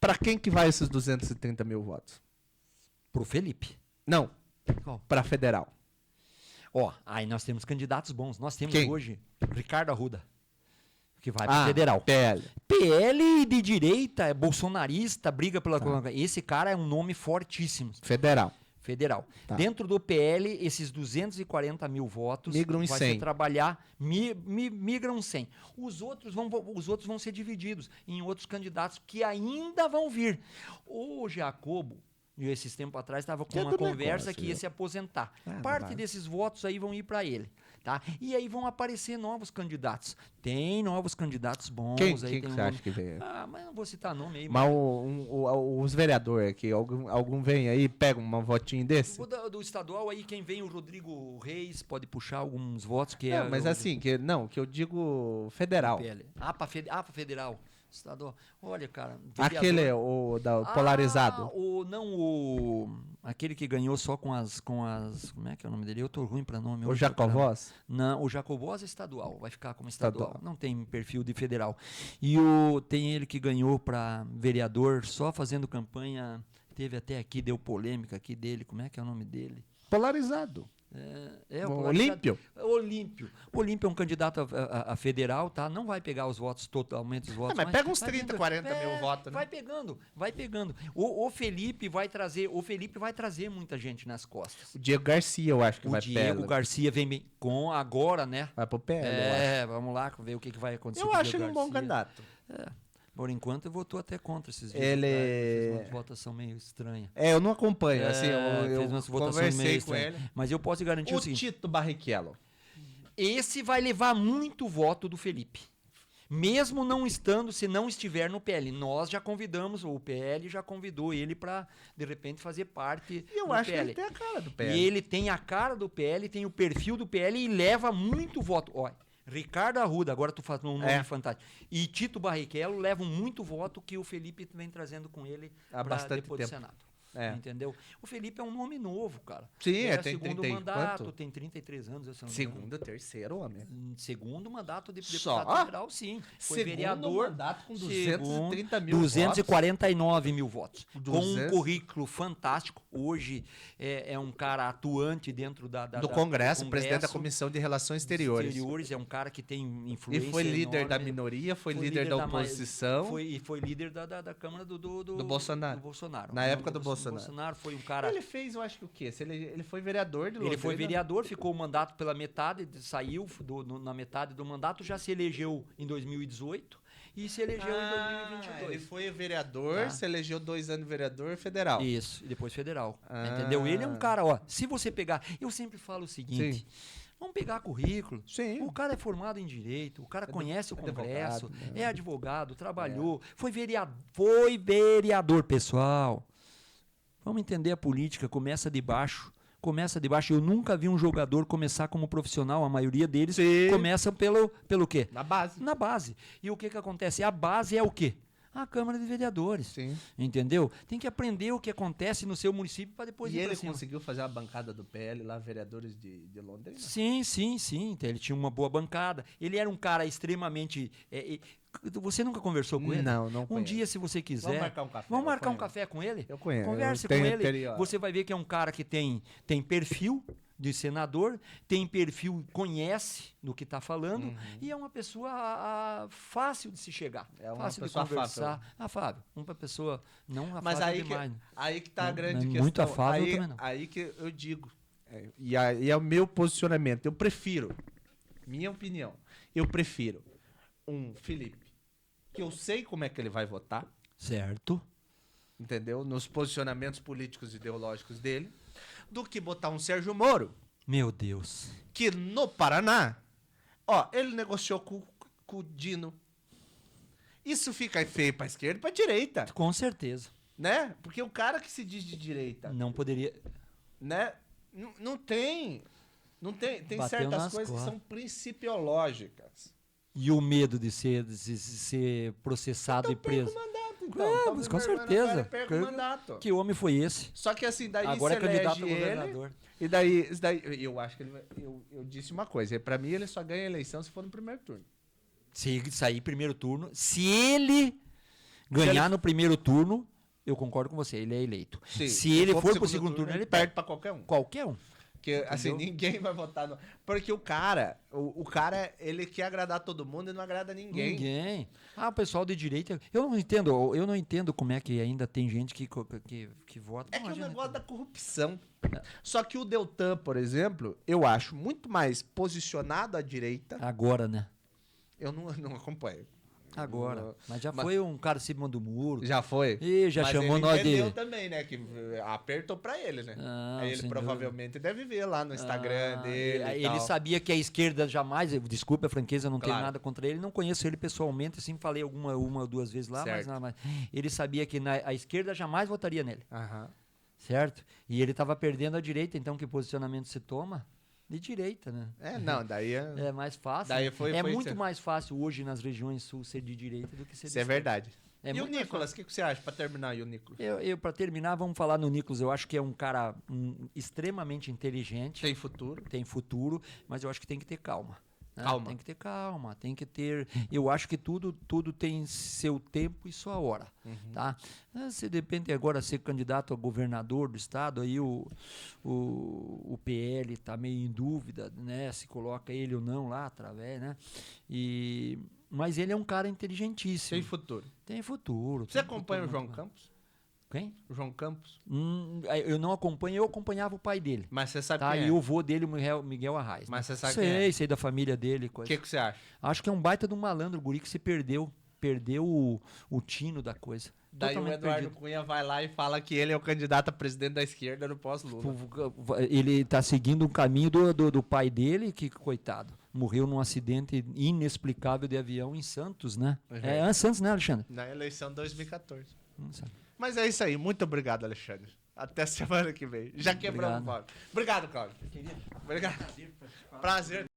Pra quem que vai esses 230 mil votos? Pro Felipe. Não. Pra federal. Ó, aí nós temos candidatos bons. Nós temos hoje Ricardo Arruda, que vai pro federal. PL de direita, é bolsonarista, briga pela... Esse cara é um nome fortíssimo. Federal. Tá. Dentro do PL, esses 240 mil votos migram em 100. Se trabalhar, migram 100. Os outros vão ser divididos em outros candidatos que ainda vão vir. O Jacobo, esses tempos atrás, estava com uma conversa que ia se aposentar. Parte desses votos aí vão ir para ele. Tá? E aí vão aparecer novos candidatos. Tem novos candidatos bons. Quem aí que você acha que vem? Mas não vou citar nome aí. Mas os vereadores aqui, algum vem aí, pega um votinho desse? Do estadual aí, quem vem, o Rodrigo Reis, pode puxar alguns votos. Mas assim, que eu digo federal. Para federal. Estadual. Olha, cara. Aquele, o polarizado. aquele que ganhou só com as... Como é que é o nome dele? Eu tô ruim para nome. O Jacovós? Não, o Jacovós é estadual, vai ficar como estadual. Não tem perfil de federal. E tem ele que ganhou para vereador só fazendo campanha, teve até aqui, deu polêmica aqui dele, como é que é o nome dele? Polarizado. O Olímpio. Olímpio é um candidato a federal, tá? Não vai pegar os votos, totalmente os votos. Mas pega uns 30, 40 mil votos, né? Vai pegando. O Felipe vai trazer muita gente nas costas. O Diego Garcia, eu acho que vai O Diego Garcia vem bem com agora, né? Vai pro PL. Vamos lá ver o que vai acontecer. Eu acho ele um bom candidato. Por enquanto, eu votou até contra esses vídeos. Ele fez uma votação meio estranha. Eu não acompanho, assim, eu fez uma votação meio estranha. Mas eu posso garantir o seguinte. O Tito Barrichello. Esse vai levar muito voto do Felipe. Mesmo não estando, se não estiver no PL. Nós já convidamos, o PL já convidou ele para, de repente, fazer parte do PL. Eu acho que ele tem a cara do PL. E ele tem a cara do PL, tem o perfil do PL e leva muito voto. Olha, Ricardo Arruda, agora tu faz um nome fantástico. E Tito Barrichello levam muito voto que o Felipe vem trazendo com ele para depois do Senado. Entendeu? O Felipe é um nome novo, cara. Sim, tem segundo 30 mandato, quanto? tem 33 anos. Segundo, terceiro, homem. Segundo mandato de deputado federal, sim. Foi segundo vereador. Mandato com 230 mil 249 mil votos. 200. Com um currículo fantástico. Hoje é um cara atuante dentro do Congresso, presidente da Comissão de Relações Exteriores. É um cara que tem influência. E foi líder da minoria, foi líder da oposição. Foi líder da Câmara do Bolsonaro. Na época do Bolsonaro. Foi um cara... Ele fez, eu acho que o quê? Ele foi vereador de Londrina. Ele foi vereador, ficou o mandato pela metade, saiu na metade do mandato, já se elegeu em 2018 e se elegeu em 2022. Ele foi vereador, se elegeu 2 anos vereador federal. Isso, e depois federal. Entendeu? Ele é um cara, se você pegar... Eu sempre falo o seguinte... Sim. Vamos pegar currículo. Sim. O cara é formado em direito, o cara conhece o Congresso, é advogado, trabalhou, foi vereador, pessoal. Vamos entender a política, começa de baixo. Eu nunca vi um jogador começar como profissional, a maioria deles começam pelo quê? Na base. E o que acontece? A base é o quê? A Câmara de Vereadores. Sim. Entendeu? Tem que aprender o que acontece no seu município para depois ir pra cima. E ele conseguiu fazer a bancada do PL lá, vereadores de Londrina? Sim. Então, ele tinha uma boa bancada. Ele era um cara extremamente... Você nunca conversou com ele? Não Um dia, se você quiser... Vamos marcar um café. Um café com ele? Eu conheço. Converse com ele. Você vai ver que é um cara que tem perfil de senador, tem perfil, conhece do que está falando e é uma pessoa fácil de se chegar. Fácil de conversar. Afável. Uma pessoa não afável. Mas demais. Aí que está a grande questão. Muito afável também não. Aí que eu digo, e é o meu posicionamento, eu prefiro, minha opinião, eu prefiro um Felipe, que eu sei como é que ele vai votar. Certo. Entendeu? Nos posicionamentos políticos e ideológicos dele, do que botar um Sérgio Moro. Meu Deus. Que no Paraná, ele negociou com o Dino. Isso fica feio pra esquerda e pra direita. Com certeza. Né? Porque o cara que se diz de direita... Não poderia... Né? Não tem... Tem certas coisas que são principiológicas. E o medo de ser processado e preso. Então, com certeza. O mandato. Que homem foi esse? Só que assim, daí agora se é candidato elege a governador. E daí eu acho que eu disse uma coisa, pra mim ele só ganha a eleição se for no primeiro turno. Se sair primeiro turno, se ele ganhar no primeiro turno, eu concordo com você, ele é eleito. Sim, se ele for pro segundo turno, ele perde pra qualquer um. Qualquer um. Porque, assim, ninguém vai votar no... Porque o cara, ele quer agradar todo mundo e não agrada ninguém. Ninguém. O pessoal de direita... Eu não entendo como é que ainda tem gente que vota. É que o negócio da corrupção. Só que o Deltan, por exemplo, eu acho muito mais posicionado à direita. Agora, né? Eu não acompanho. Agora. Mas já foi um cara acima do muro. Já foi. E já chamou nós de... ele também, né? Que apertou pra ele, né? Aí ele provavelmente deve ver lá no Instagram dele e ele tal. sabia que a esquerda jamais... Desculpa a franqueza, não tenho nada contra ele. Não conheço ele pessoalmente, assim, falei uma ou duas vezes lá, mas ele sabia que a esquerda jamais votaria nele. Certo? E ele estava perdendo a direita, então que posicionamento se toma? De direita, né? Daí é mais fácil. Daí muito mais fácil hoje nas regiões sul ser de direita do que ser de esquerda. Isso é verdade. E o Nicolas, o que você acha, para terminar aí, o Nicolas? Para terminar, vamos falar no Nicolas. Eu acho que é um cara extremamente inteligente. Tem futuro, mas eu acho que tem que ter calma. Né? Tem que ter calma, tem que ter... Eu acho que tudo tem seu tempo e sua hora. Tá? Se de repente agora ser candidato a governador do estado, aí o PL está meio em dúvida, né? Se coloca ele ou não lá através, né? Mas ele é um cara inteligentíssimo. Tem futuro. Você acompanha o João Campos? Quem? O João Campos? Eu não acompanho, eu acompanhava o pai dele. Mas você sabe quem é? E o vô dele, o Miguel Arraes. Mas você sabe quem é? Sei da família dele. O que você acha? Acho que é um baita de um malandro, o guri que se perdeu o tino da coisa. Daí o Eduardo Cunha vai lá e fala que ele é o candidato a presidente da esquerda no pós-Lula. Ele tá seguindo o caminho do pai dele, que, coitado, morreu num acidente inexplicável de avião em Santos, né? É Santos, né, Alexandre? Na eleição de 2014. Mas é isso aí. Muito obrigado, Alexandre. Até semana que vem. Já quebramos o pau. Obrigado, Cláudio. Obrigado. Prazer.